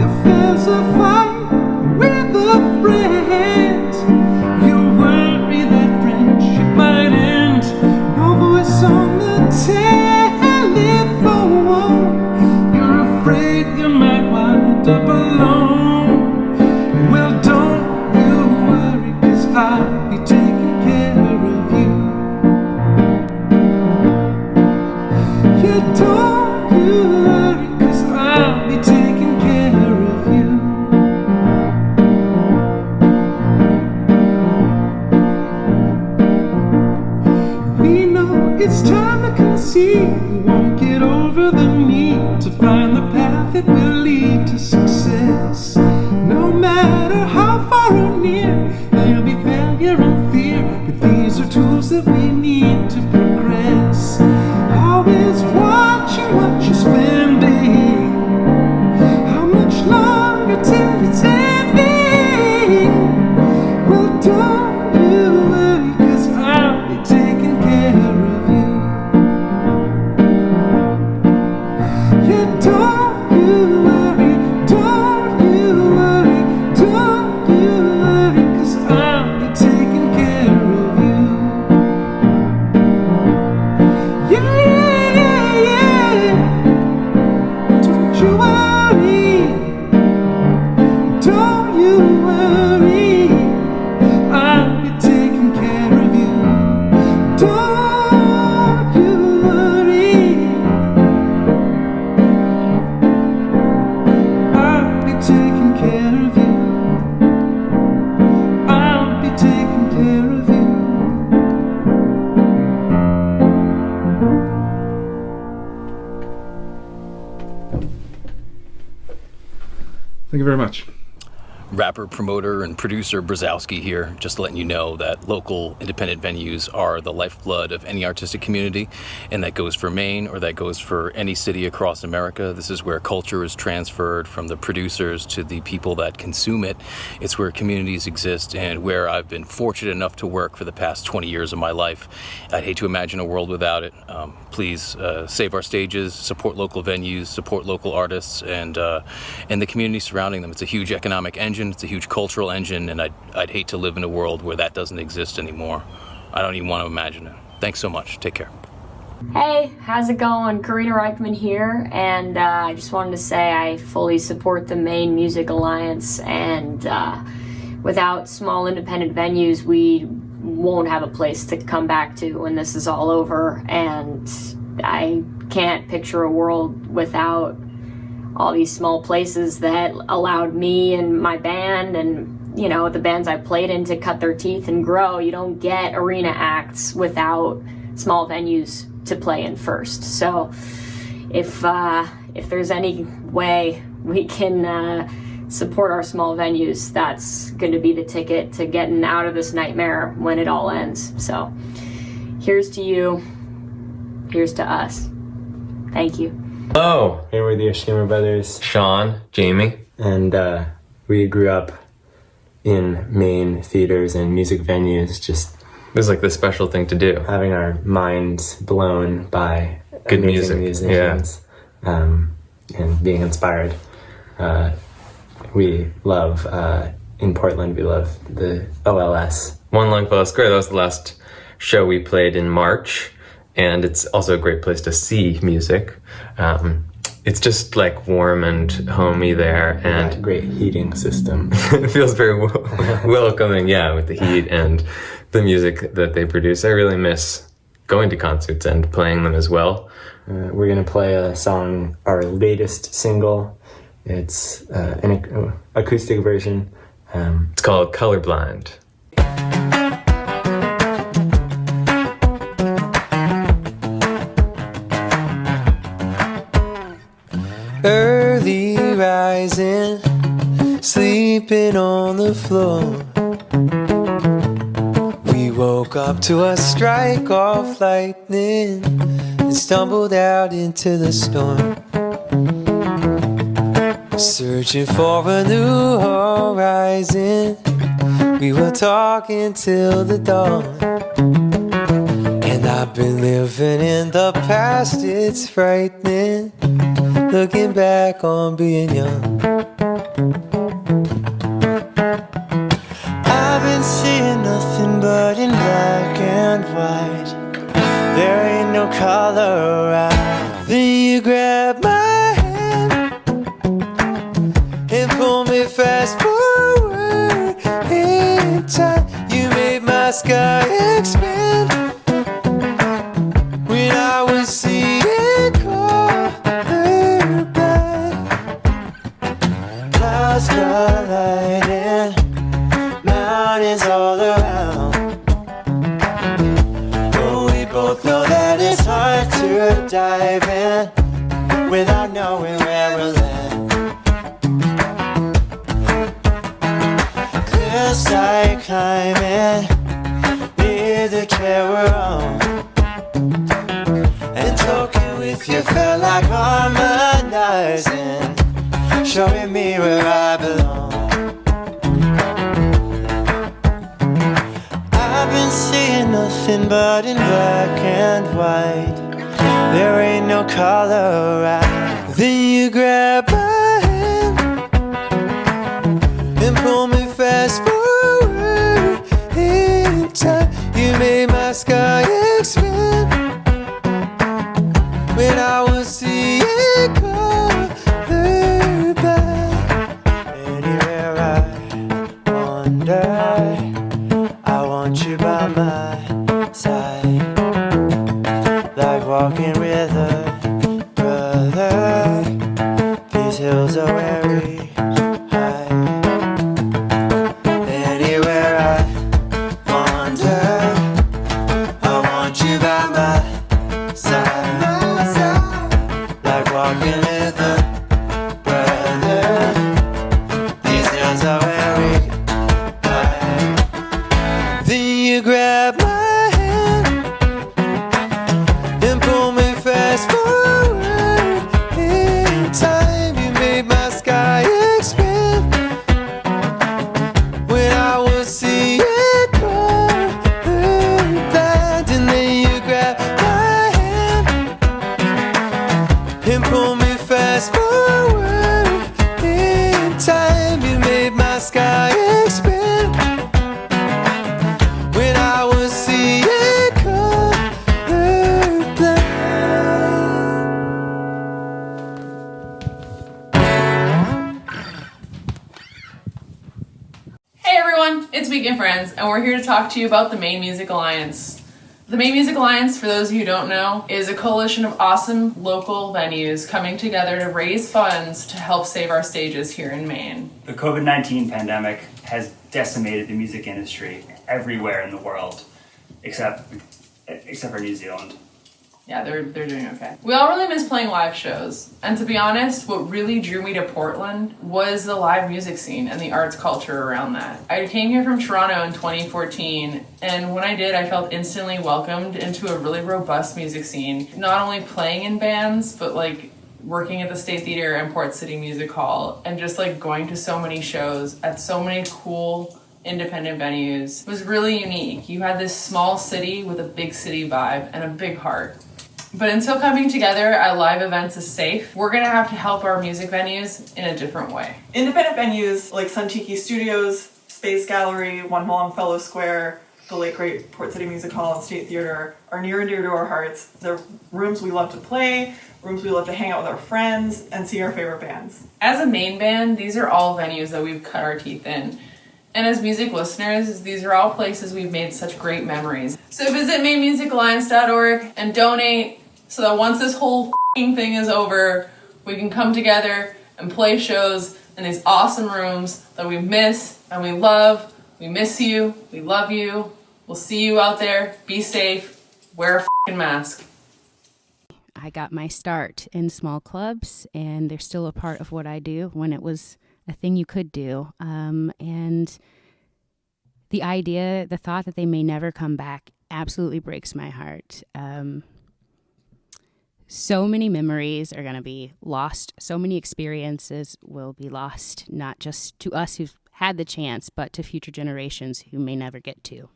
S10: If there's a fight with a friend, you worry that friendship might end. No voice on the telephone, you're afraid you might wind up alone. Well, don't you worry, 'cause I'll be taking care of you. Yeah, don't you worry, 'cause I'll be taking care of you. We know it's time to concede. We won't get over the need to find the path that will lead to success. No matter how far or near, there'll be failure and fear, but these are tools that we need to progress. Always watching what you're spending, how much longer till it's ending. Well, don't you worry, 'cause I'll be taking care of you. Yeah, don't you worry, don't you worry, don't you worry, 'cause I'll be taking care of you. Yeah, yeah, yeah, yeah. Don't you worry, don't you worry, I'll be taking care of you. Don't you worry, I'll be taking care of you. I'll be taking care of you.
S23: Thank you very much.
S2: Rapper, promoter, and producer Brzowski here, just letting you know that local independent venues are the lifeblood of any artistic community, and that goes for Maine or that goes for any city across America. This is where culture is transferred from the producers to the people that consume it. It's where communities exist and where I've been fortunate enough to work for the past 20 years of my life. I'd hate to imagine a world without it. Please save our stages, support local venues, support local artists, and the community surrounding them. It's a huge economic engine. It's a huge cultural engine, and I'd hate to live in a world where that doesn't exist anymore. I don't even want to imagine it. Thanks so much. Take care.
S3: Hey, how's it going? Karina Rykman here, and I just wanted to say I fully support the Maine Music Alliance, and without small independent venues, we won't have a place to come back to when this is all over, and I can't picture a world without all these small places that allowed me and my band and, you know, the bands I've played in to cut their teeth and grow. You don't get arena acts without small venues to play in first. So if there's any way we can support our small venues. That's going to be the ticket to getting out of this nightmare when it all ends. So here's to you, here's to us. Thank you.
S4: Hello, here with the Oshima Brothers, Sean, Jamie, and we grew up in Maine theaters and music venues. Just it was like the special thing to do, having our minds blown by good musicians, and being inspired. We love in Portland. We love the OLS. One Longfellow Square. That was the last show we played in March. And it's also a great place to see music. It's just like warm and homey there, and great heating system. It feels very welcoming, yeah, with the heat and the music that they produce. I really miss going to concerts and playing them as well. We're gonna play a song, our latest single. It's an acoustic version. It's called Colorblind.
S10: Early rising, sleeping on the floor. We woke up to a strike of lightning and stumbled out into the storm. Searching for a new horizon, we were talking till the dawn. And I've been living in the past, it's frightening, looking back on being young. I've been seeing nothing but in black and white. There ain't no color around. Then you grab my hand and pull me fast forward in time. You made my sky expand when I was seeing colorblind. Clouds colliding, mountains all around. But we both know that it's hard to dive in without knowing where we'll land. Cliffside climbing near the care we're on, and talking with you felt like harmonizing, showing me where I belong. I've been seeing nothing but in black and white. There ain't no color around. Then you grab my hand and pull me fast forward in time. You made my sky expand when I was seeing colorblind. Anywhere I wander, I want you by my side, like walking with a brother. These hills are very high. Anywhere I wander, I want you by my side, like walking with a brother. These hills are very high. Then you grab my hand and pull me fast forward in time. You made my sky expand when I was seeing colorblind. And then you grab my hand and pull me fast forward in time. You made my sky expand when I was seeing colorblind.
S5: Hey everyone, it's Weekend Friends, and we're here to talk to you about the Maine Music Alliance. The Maine Music Alliance, for those of you who don't know, is a coalition of awesome local venues coming together to raise funds to help save our stages here in Maine.
S7: The COVID-19 pandemic has decimated the music industry everywhere in the world, except for New Zealand.
S5: Yeah, they're doing okay. We all really miss playing live shows. And to be honest, what really drew me to Portland was the live music scene and the arts culture around that. I came here from Toronto in 2014, and when I did, I felt instantly welcomed into a really robust music scene. Not only playing in bands, but like working at the State Theatre and Port City Music Hall, and just like going to so many shows at so many cool independent venues. It was really unique. You had this small city with a big city vibe and a big heart. But until coming together at live events is safe, we're gonna have to help our music venues in a different way.
S8: Independent venues like Sun Tiki Studios, Space Gallery, One Longfellow Square, the late great Port City Music Hall and State Theatre are near and dear to our hearts. They're rooms we love to play, rooms we love to hang out with our friends and see our favorite bands.
S5: As a Maine band, these are all venues that we've cut our teeth in. And as music listeners, these are all places we've made such great memories. So visit MaineMusicAlliance.org and donate so that once this whole thing is over, we can come together and play shows in these awesome rooms that we miss and we love. We miss you. We love you. We'll see you out there. Be safe. Wear a mask.
S9: I got my start in small clubs, and they're still a part of what I do when it was a thing you could do. And the thought that they may never come back absolutely breaks my heart. So many memories are going to be lost. So many experiences will be lost, not just to us who've had the chance, but to future generations who may never get to.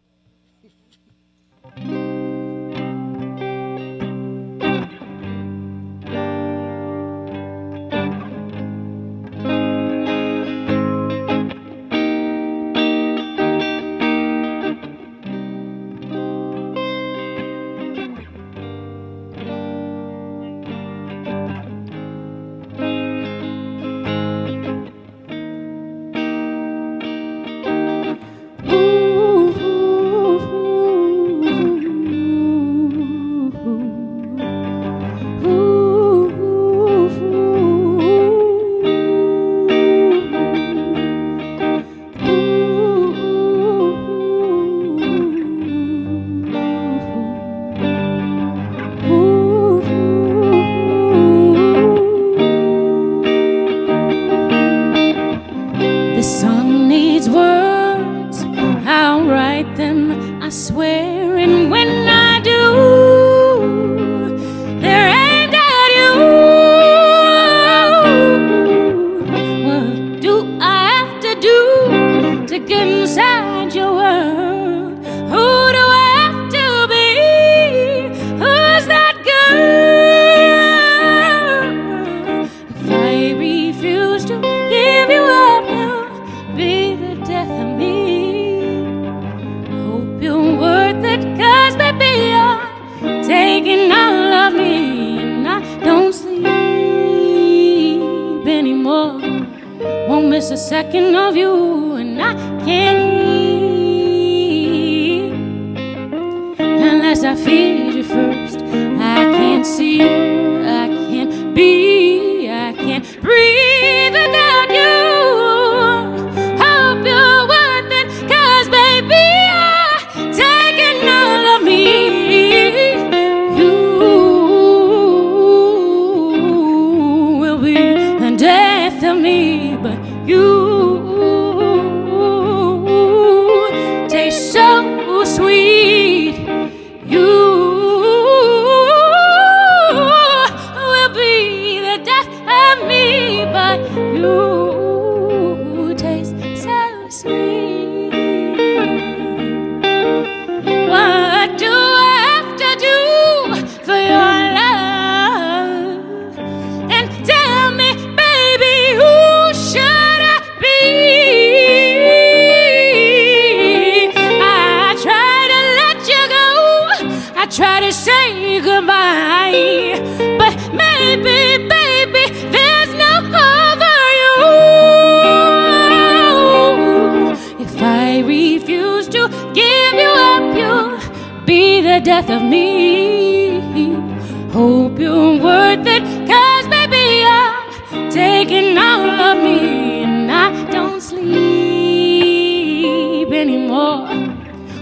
S17: Anymore,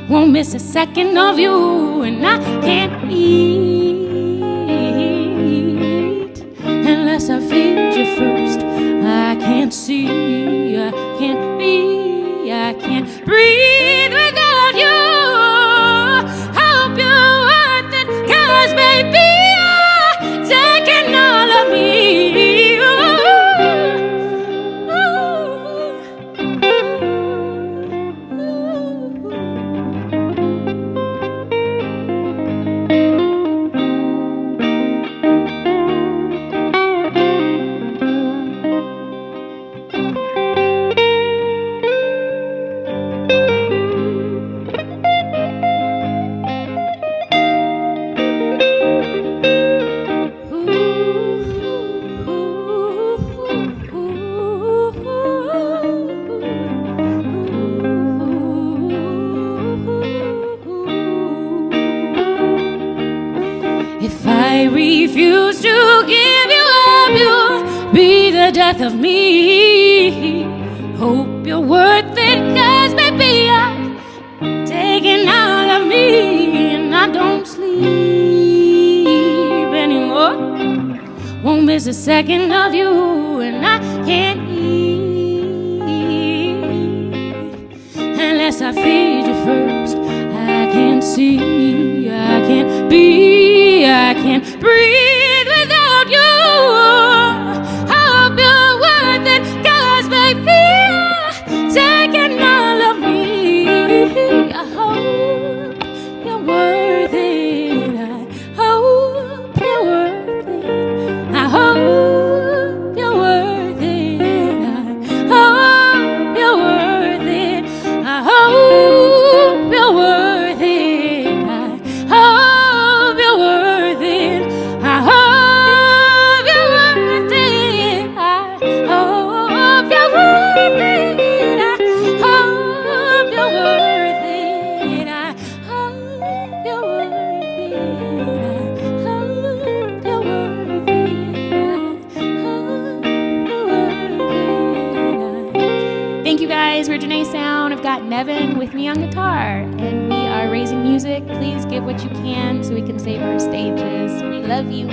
S17: won't miss a second of you, and I can't eat. unless I feed you first. I can't see, I can't be, I can't breathe without you. Hope you're worth it, 'cause baby you're taking all of me. If I refuse to give you up, you'll be the death of me. Hope you're worth it, 'cause baby I'm taking all of me. And I don't sleep anymore, won't miss a second of you. And I can't eat unless I feed you first. I can't see, I can't be, I can't breathe without you. Hope you're worth it, 'cause baby you're taking all of me. I hope you're worth it. I hope you're worth it. I hope you're worth it. I hope you're worth it. I hope you're worth it. I hope you're worth it. I hope you're worth it. I hope you're worth it. I hope you're worth it. I hope you're worth it. I hope you're worth it. Thank you guys. We're JanaeSound. I've got Devin with me on guitar, and we are raising music. Please give what you can so we can save our stages. We love you.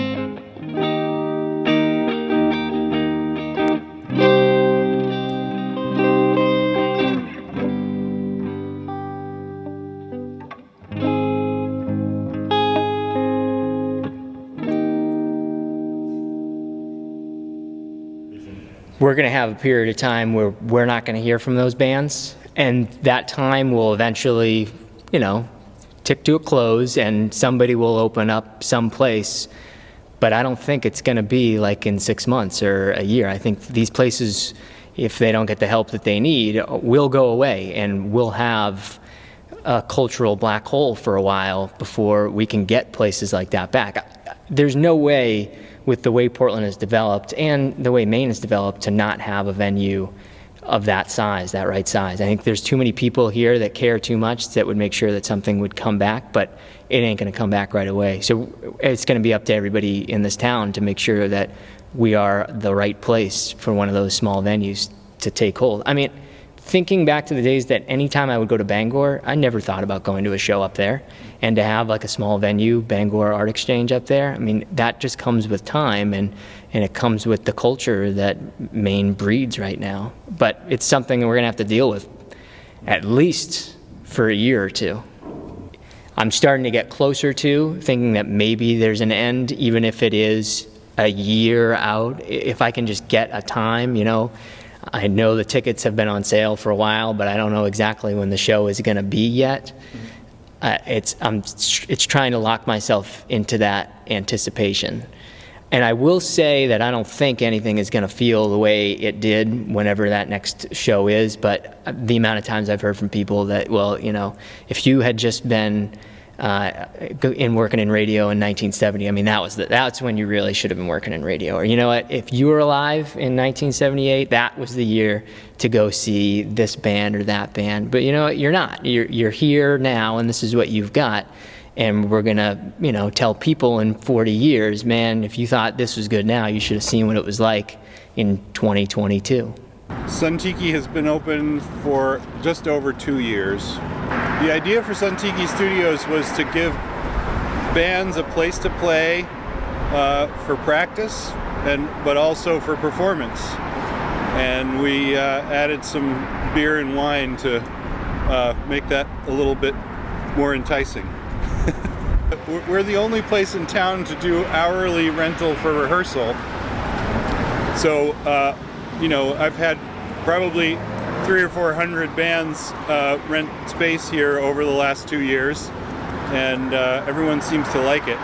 S6: We're going to have a period of time where we're not going to hear from those bands, and that time will eventually, you know, tick to a close and somebody will open up someplace. But I don't think it's going to be like in 6 months or a year. I think these places, if they don't get the help that they need, will go away, and we'll have a cultural black hole for a while before we can get places like that back. There's no way, with the way Portland has developed and the way Maine has developed, to not have a venue of that size, that right size. I think there's too many people here that care too much that would make sure that something would come back, but it ain't gonna come back right away. So it's gonna be up to everybody in this town to make sure that we are the right place for one of those small venues to take hold. I mean, thinking back to the days that anytime I would go to Bangor, I never thought about going to a show up there. And to have like a small venue, Bangor Art Exchange up there, I mean, that just comes with time, and it comes with the culture that Maine breeds right now. But it's something we're gonna have to deal with at least for a year or two. I'm starting to get closer to thinking that maybe there's an end, even if it is a year out. If I can just get a time, you know. I know the tickets have been on sale for a while, but I don't know exactly when the show is gonna be yet. It's trying to lock myself into that anticipation. And I will say that I don't think anything is gonna feel the way it did whenever that next show is, but the amount of times I've heard from people that, well, you know, if you had just been working in radio in 1970, I mean, that's when you really should have been working in radio. Or you know what, if you were alive in 1978, that was the year to go see this band or that band. But you know what, you're not. You're here now, and this is what you've got. And we're gonna, you know, tell people in 40 years, man, if you thought this was good now, you should have seen what it was like in 2022.
S11: Sun Tiki has been open for just over 2 years. The idea for Sun Tiki Studios was to give bands a place to play for practice but also for performance. And we added some beer and wine to make that a little bit more enticing. We're the only place in town to do hourly rental for rehearsal. So, you know, I've had probably 300 or 400 bands rent space here over the last 2 years, and everyone seems to like it.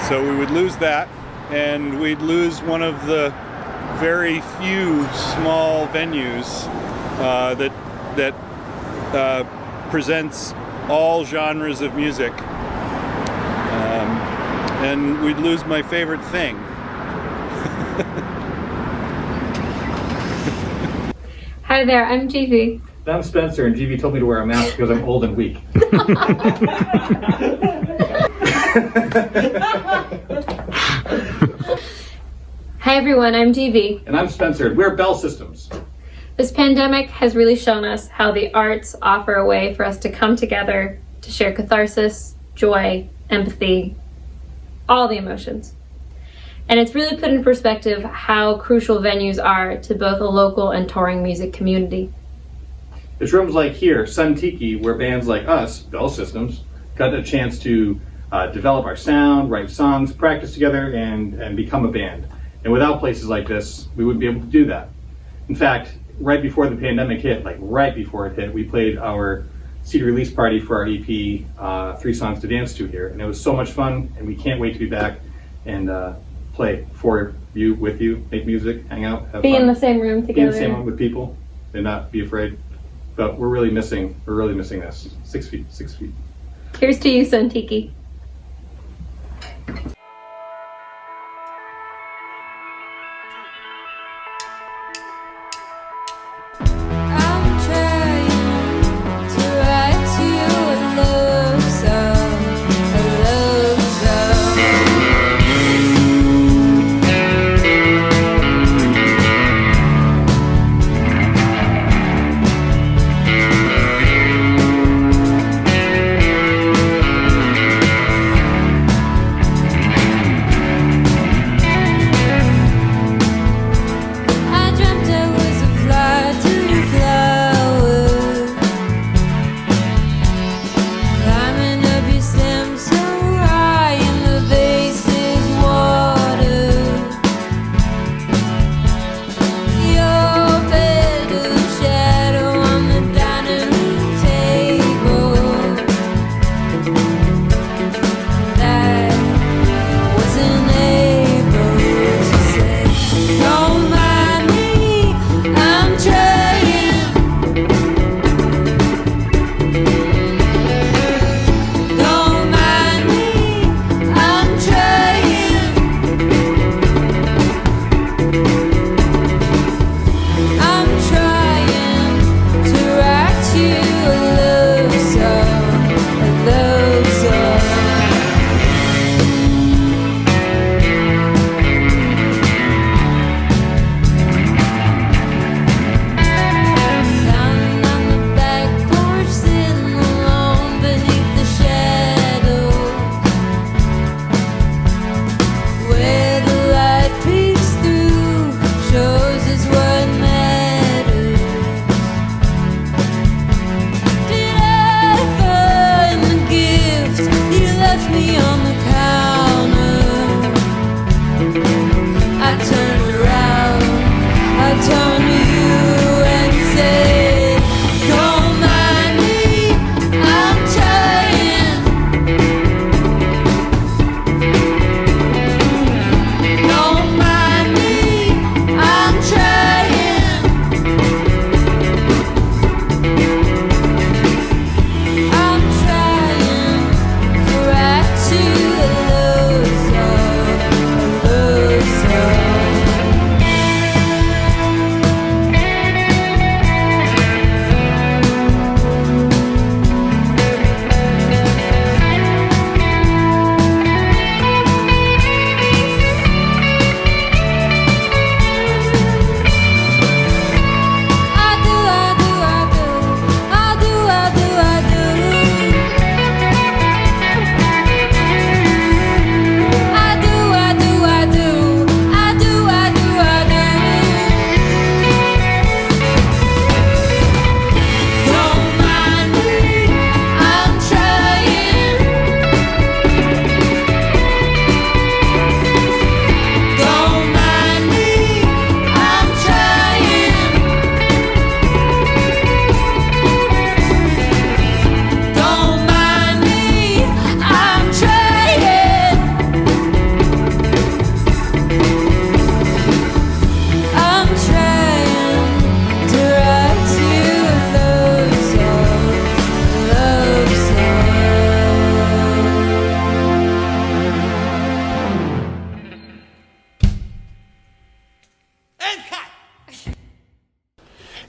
S11: So we would lose that, and we'd lose one of the very few small venues that presents all genres of music. And we'd lose my favorite thing.
S12: Hi there, I'm GV.
S14: I'm Spencer, and GV told me to wear a mask because I'm old and weak.
S12: Hi everyone, I'm GV.
S14: And I'm Spencer, and we're Bell Systems.
S12: This pandemic has really shown us how the arts offer a way for us to come together to share catharsis, joy, empathy, all the emotions. And it's really put in perspective how crucial venues are to both a local and touring music community.
S14: It's rooms like here, Sun Tiki, where bands like us, Bell Systems, got a chance to develop our sound, write songs, practice together, and become a band. And without places like this, we wouldn't be able to do that. In fact, right before the pandemic hit, like right before it hit, we played our CD release party for our EP, 3 Songs to Dance To here. And it was so much fun, and we can't wait to be back and play for you, with you, make music, hang out, have
S12: Be
S14: fun.
S12: in the same room together.
S14: Be in the same room with people and not be afraid. But we're really missing this. 6 feet.
S12: Here's to you, Sun Tiki.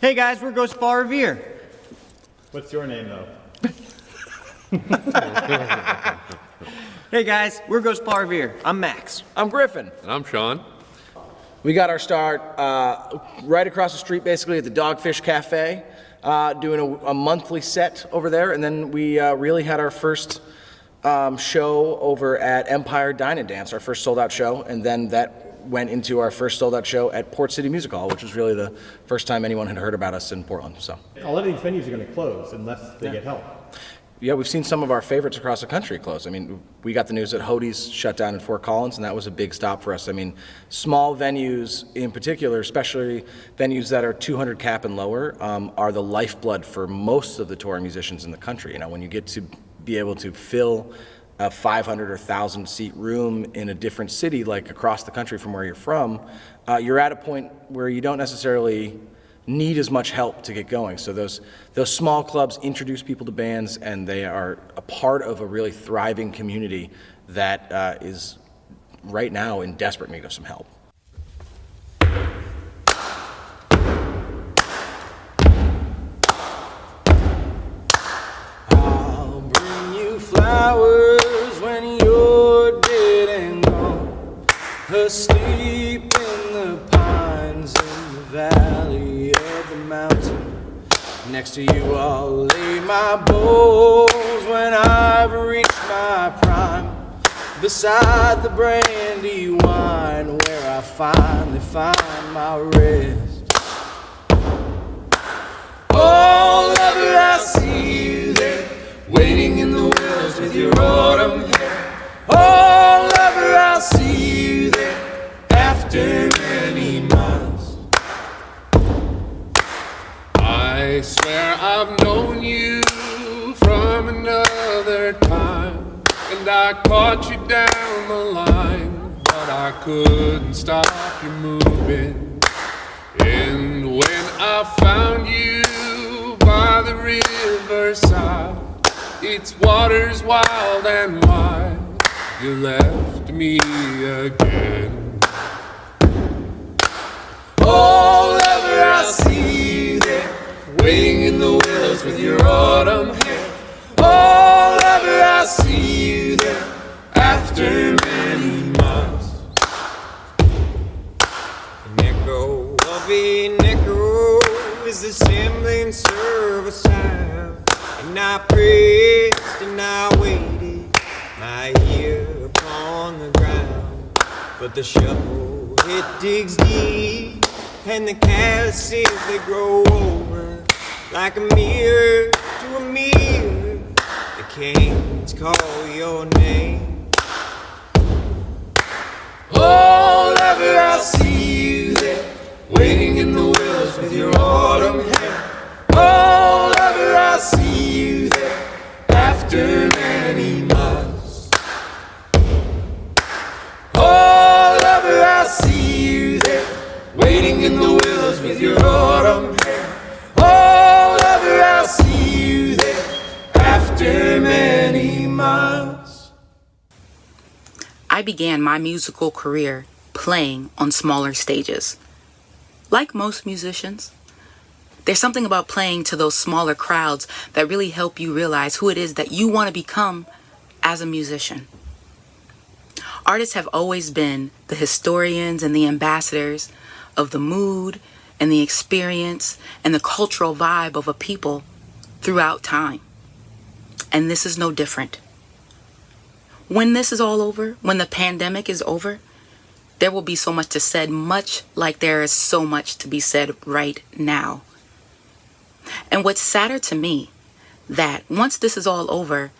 S15: Hey guys, we're Ghost Ball Revere.
S7: What's your name, though?
S15: Hey guys, we're Ghost Ball Revere. I'm Max.
S16: I'm Griffin.
S18: And I'm Sean.
S16: We got our start right across the street, basically at the Dogfish Cafe, doing a monthly set over there, and then we really had our first show over at Empire Dine and Dance, our first sold-out show, and then that went into our first sold-out show at Port City Music Hall, which was really the first time anyone had heard about us in Portland. So
S7: A lot of these venues are going to close unless they get help.
S16: yeah, we've seen some of our favorites across the country close. I mean, we got the news that Hodie's shut down in Fort Collins, and that was a big stop for us. I mean, small venues in particular, especially venues that are 200 cap and lower, are the lifeblood for most of the touring musicians in the country. You know, when you get to be able to fill a 500 or 1,000 seat room in a different city, like across the country from where you're from, you're at a point where you don't necessarily need as much help to get going. So those small clubs introduce people to bands, and they are a part of a really thriving community that is right now in desperate need of some help.
S10: I'll bring you flowers when you're dead and gone, asleep in the pines in the valley of the mountain. Next to you I'll lay my bows when I've reached my prime, beside the brandy wine where I finally find my rest. Oh, lover, I see you there, waiting in the willows with your autumn hair. Oh, lover, I see you there, after many months.
S18: I swear I've known you from another time, and I caught you down the line, but I couldn't stop you moving. And when I found you by the riverside, its waters wild and wide, you left me again.
S10: Oh, lover, I see you there, waiting in the willows with your autumn hair. Oh, lover, I see you there, after many months. An echo of an echo is the semblance of a sound, and I pressed and I waited, my ear upon the ground, but the shovel, it digs deep, and the calluses, they grow over like a mirror to a mirror. The canes call your name. Oh, lover, I see you there, waiting in the willows with your autumn hair. Oh, lover, I see you there, after many months. Oh, lover, I see you there, waiting in the willows with your autumn hair. Oh, lover, I see you there, after many months.
S24: I began my musical career playing on smaller stages. Like most musicians, there's something about playing to those smaller crowds that really help you realize who it is that you want to become as a musician. Artists have always been the historians and the ambassadors of the mood and the experience and the cultural vibe of a people throughout time. And this is no different. When this is all over, when the pandemic is over, there will be so much to said, much like there is so much to be said right now. And what's sadder to me, that once this is all over,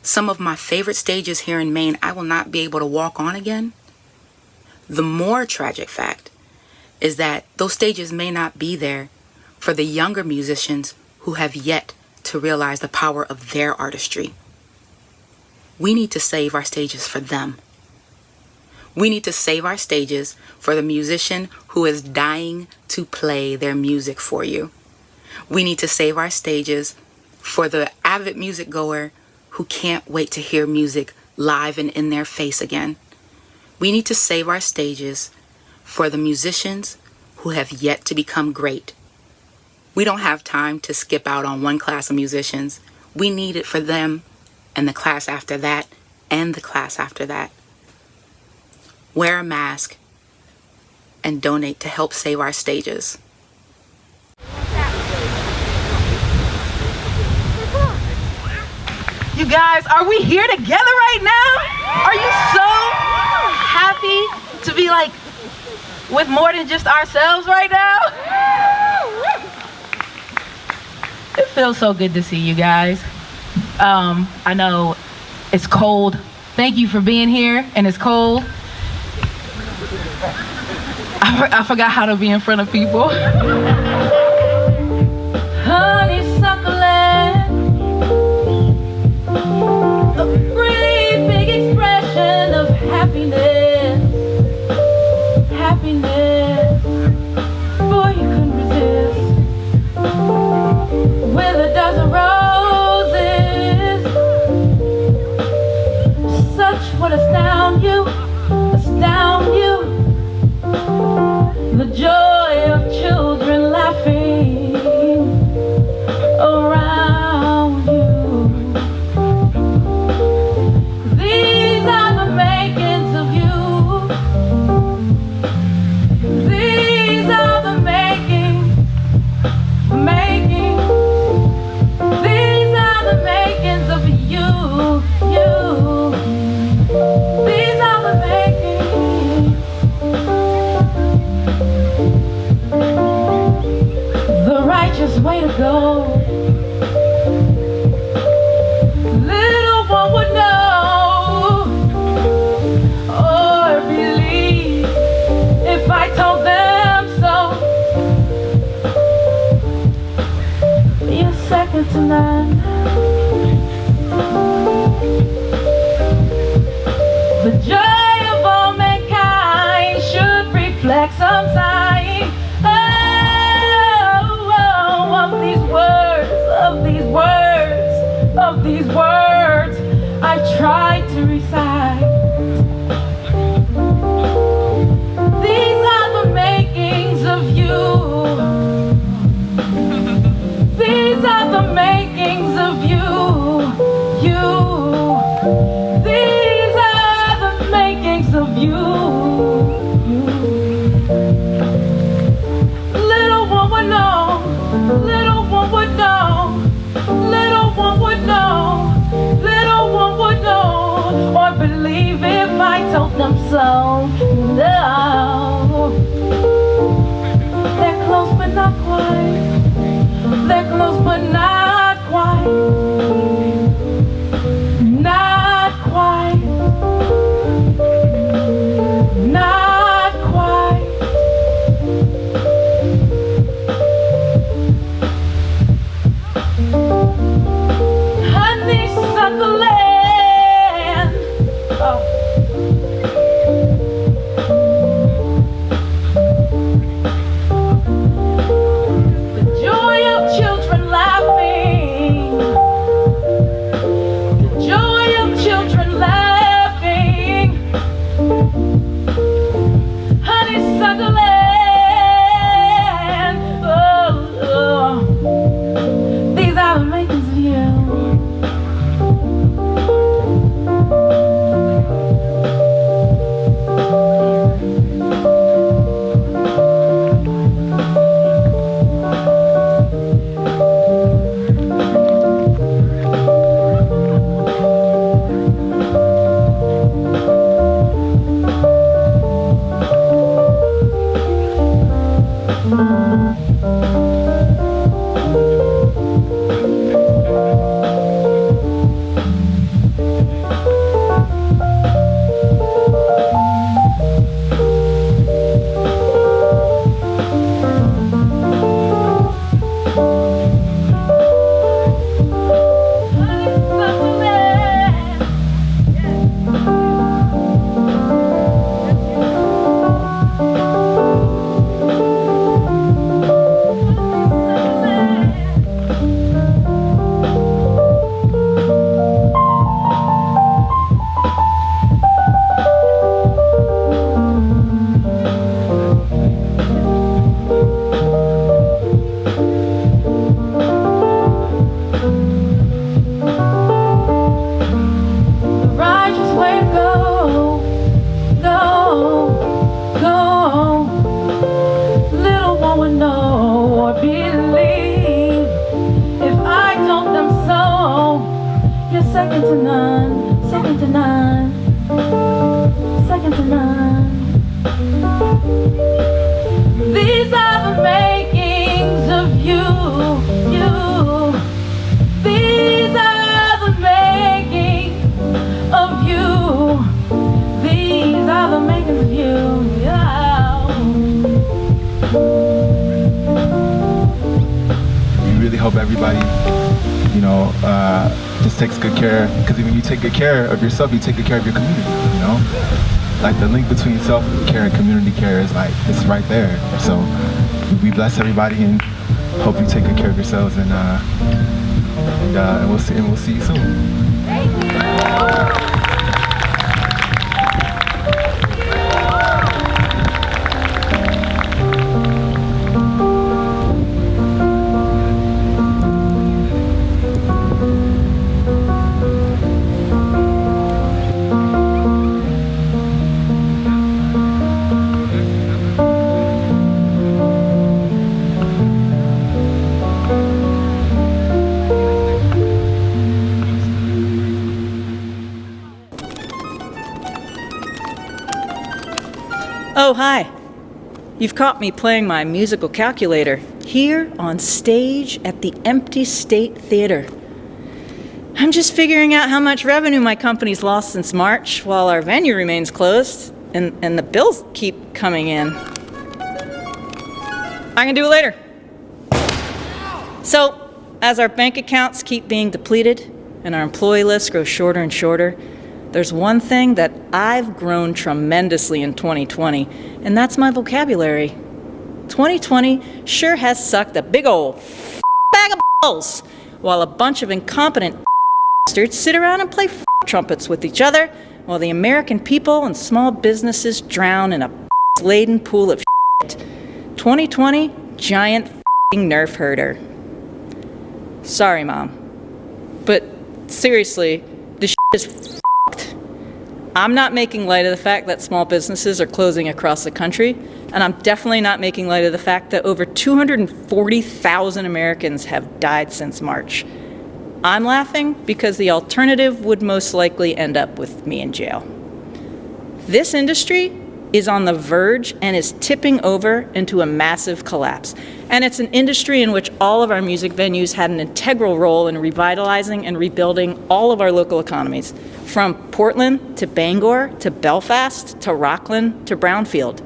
S24: some of my favorite stages here in Maine, I will not be able to walk on again. The more tragic fact is that those stages may not be there for the younger musicians who have yet to realize the power of their artistry. We need to save our stages for them. We need to save our stages for the musician who is dying to play their music for you. We need to save our stages for the avid music goer who can't wait to hear music live and in their face again. We need to save our stages for the musicians who have yet to become great. We don't have time to skip out on one class of musicians. We need it for them and the class after that and the class after that. Wear a mask and donate to help save our stages.
S1: You guys, are we here together right now? Are you so happy to be like with more than just ourselves right now? It feels so good to see you guys. I know it's cold. Thank you for being here, and it's cold. I forgot how to be in front of people. Honeysuckle, a great big expression of happiness. Happiness, boy, you couldn't resist. With a dozen roses, such would astound you, astound you. The joy of children laughing around you. These are the makings of you. These are the makings. These are the makings of you. These are the makings. The righteous way to go. Little one would know or believe if I told them so. You're second to none. The joy of all mankind should reflect some sign of these words, of these words, of these words I've tried to recite. These are the makings of you. These are the makings of you. These are the makings of you. Little one would know, little one would know, little one would know, little one would know, or believe if I told them so. No, they're close but not quite. They're close but not quite. Not quite. Not quite. Honeysuckle land. Oh. second to none, second to none, second to none. These are the makings of you, you. These are the makings of you. These are the makings of you, yeah.
S19: We really hope everybody, you know, just takes good care, because when you take good care of yourself, you take good care of your community, you know? Like the link between self-care and community care is like, it's right there. So we bless everybody and hope you take good care of yourselves, and we'll see you soon.
S1: Thank you.
S20: Oh, hi. You've caught me playing my musical calculator here on stage at the Empty State Theater. I'm just figuring out how much revenue my company's lost since March while our venue remains closed and the bills keep coming in. I can do it later. So, as our bank accounts keep being depleted and our employee list grows shorter and shorter, there's one thing that I've grown tremendously in 2020, and that's my vocabulary. 2020 sure has sucked a big old bag of balls, while a bunch of incompetent bastards sit around and play trumpets with each other, while the American people and small businesses drown in a laden pool of shit. 2020, giant nerf herder. Sorry, Mom. But seriously, this shit is fucked. I'm not making light of the fact that small businesses are closing across the country, and I'm definitely not making light of the fact that over 240,000 Americans have died since March. I'm laughing because the alternative would most likely end up with me in jail. This industry is on the verge and is tipping over into a massive collapse. And it's an industry in which all of our music venues had an integral role in revitalizing and rebuilding all of our local economies, from Portland to Bangor to Belfast to Rockland to Brownfield.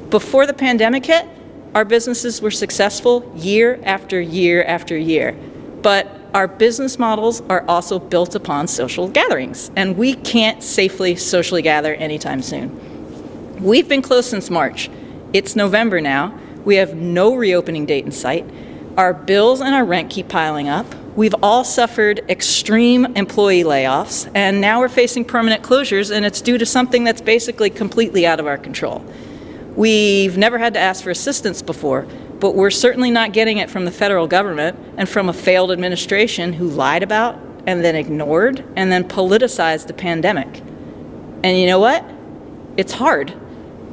S20: Before the pandemic hit, our businesses were successful year after year after year. But our business models are also built upon social gatherings, and we can't safely socially gather anytime soon. We've been closed since March. It's November now. We have no reopening date in sight. Our bills and our rent keep piling up. We've all suffered extreme employee layoffs, and now we're facing permanent closures, and it's due to something that's basically completely out of our control. We've never had to ask for assistance before, but we're certainly not getting it from the federal government and from a failed administration who lied about and then ignored and then politicized the pandemic. And you know what? It's hard.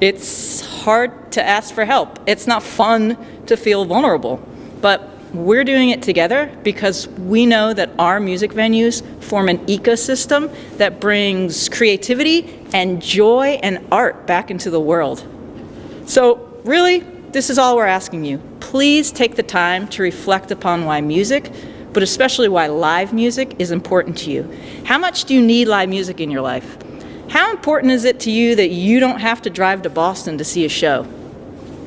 S20: It's hard to ask for help. It's not fun to feel vulnerable, but we're doing it together because we know that our music venues form an ecosystem that brings creativity and joy and art back into the world. So really, this is all we're asking you. Please take the time to reflect upon why music, but especially why live music, is important to you. How much do you need live music in your life? How important is it to you that you don't have to drive to Boston to see a show?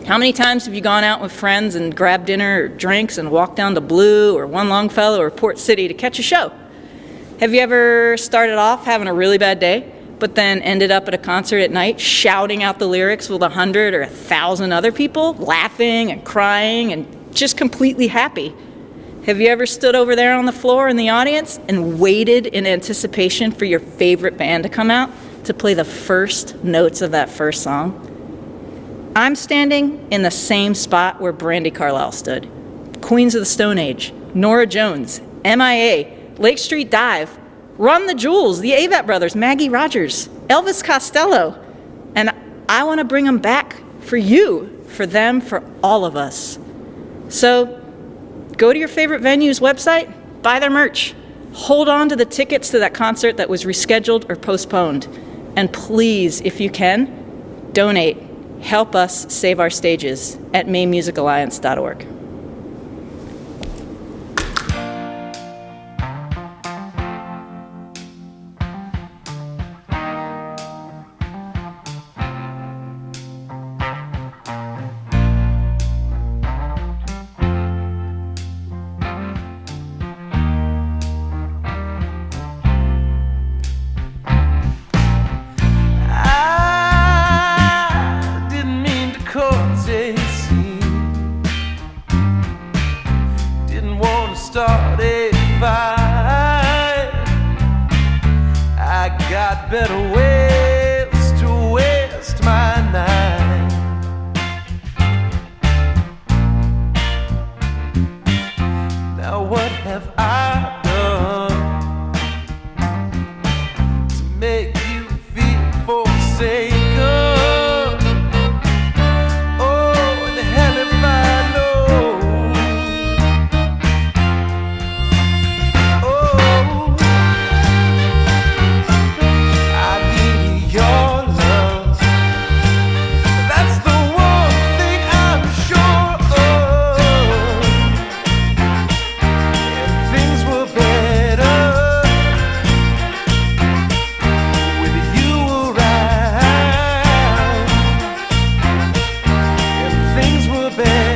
S20: How many times have you gone out with friends and grabbed dinner or drinks and walked down to Blue or One Longfellow or Port City to catch a show? Have you ever started off having a really bad day, but then ended up at a concert at night shouting out the lyrics with 100 or 1,000 other people, laughing and crying and just completely happy? Have you ever stood over there on the floor in the audience and waited in anticipation for your favorite band to come out to play the first notes of that first song? I'm standing in the same spot where Brandi Carlile stood. Queens of the Stone Age, Norah Jones, MIA, Lake Street Dive, Run the Jewels, the Avett Brothers, Maggie Rogers, Elvis Costello. And I want to bring them back for you, for them, for all of us. So go to your favorite venue's website, buy their merch. Hold on to the tickets to that concert that was rescheduled or postponed. And please, if you can, donate. Help us save our stages at MaineMusicAlliance.org.
S10: Better ways to waste my night. Now what have I done to make you feel forsaken? Oh, and hell if I know. Oh, your love, that's the one thing I'm sure of. And things were better with you around. And things were better.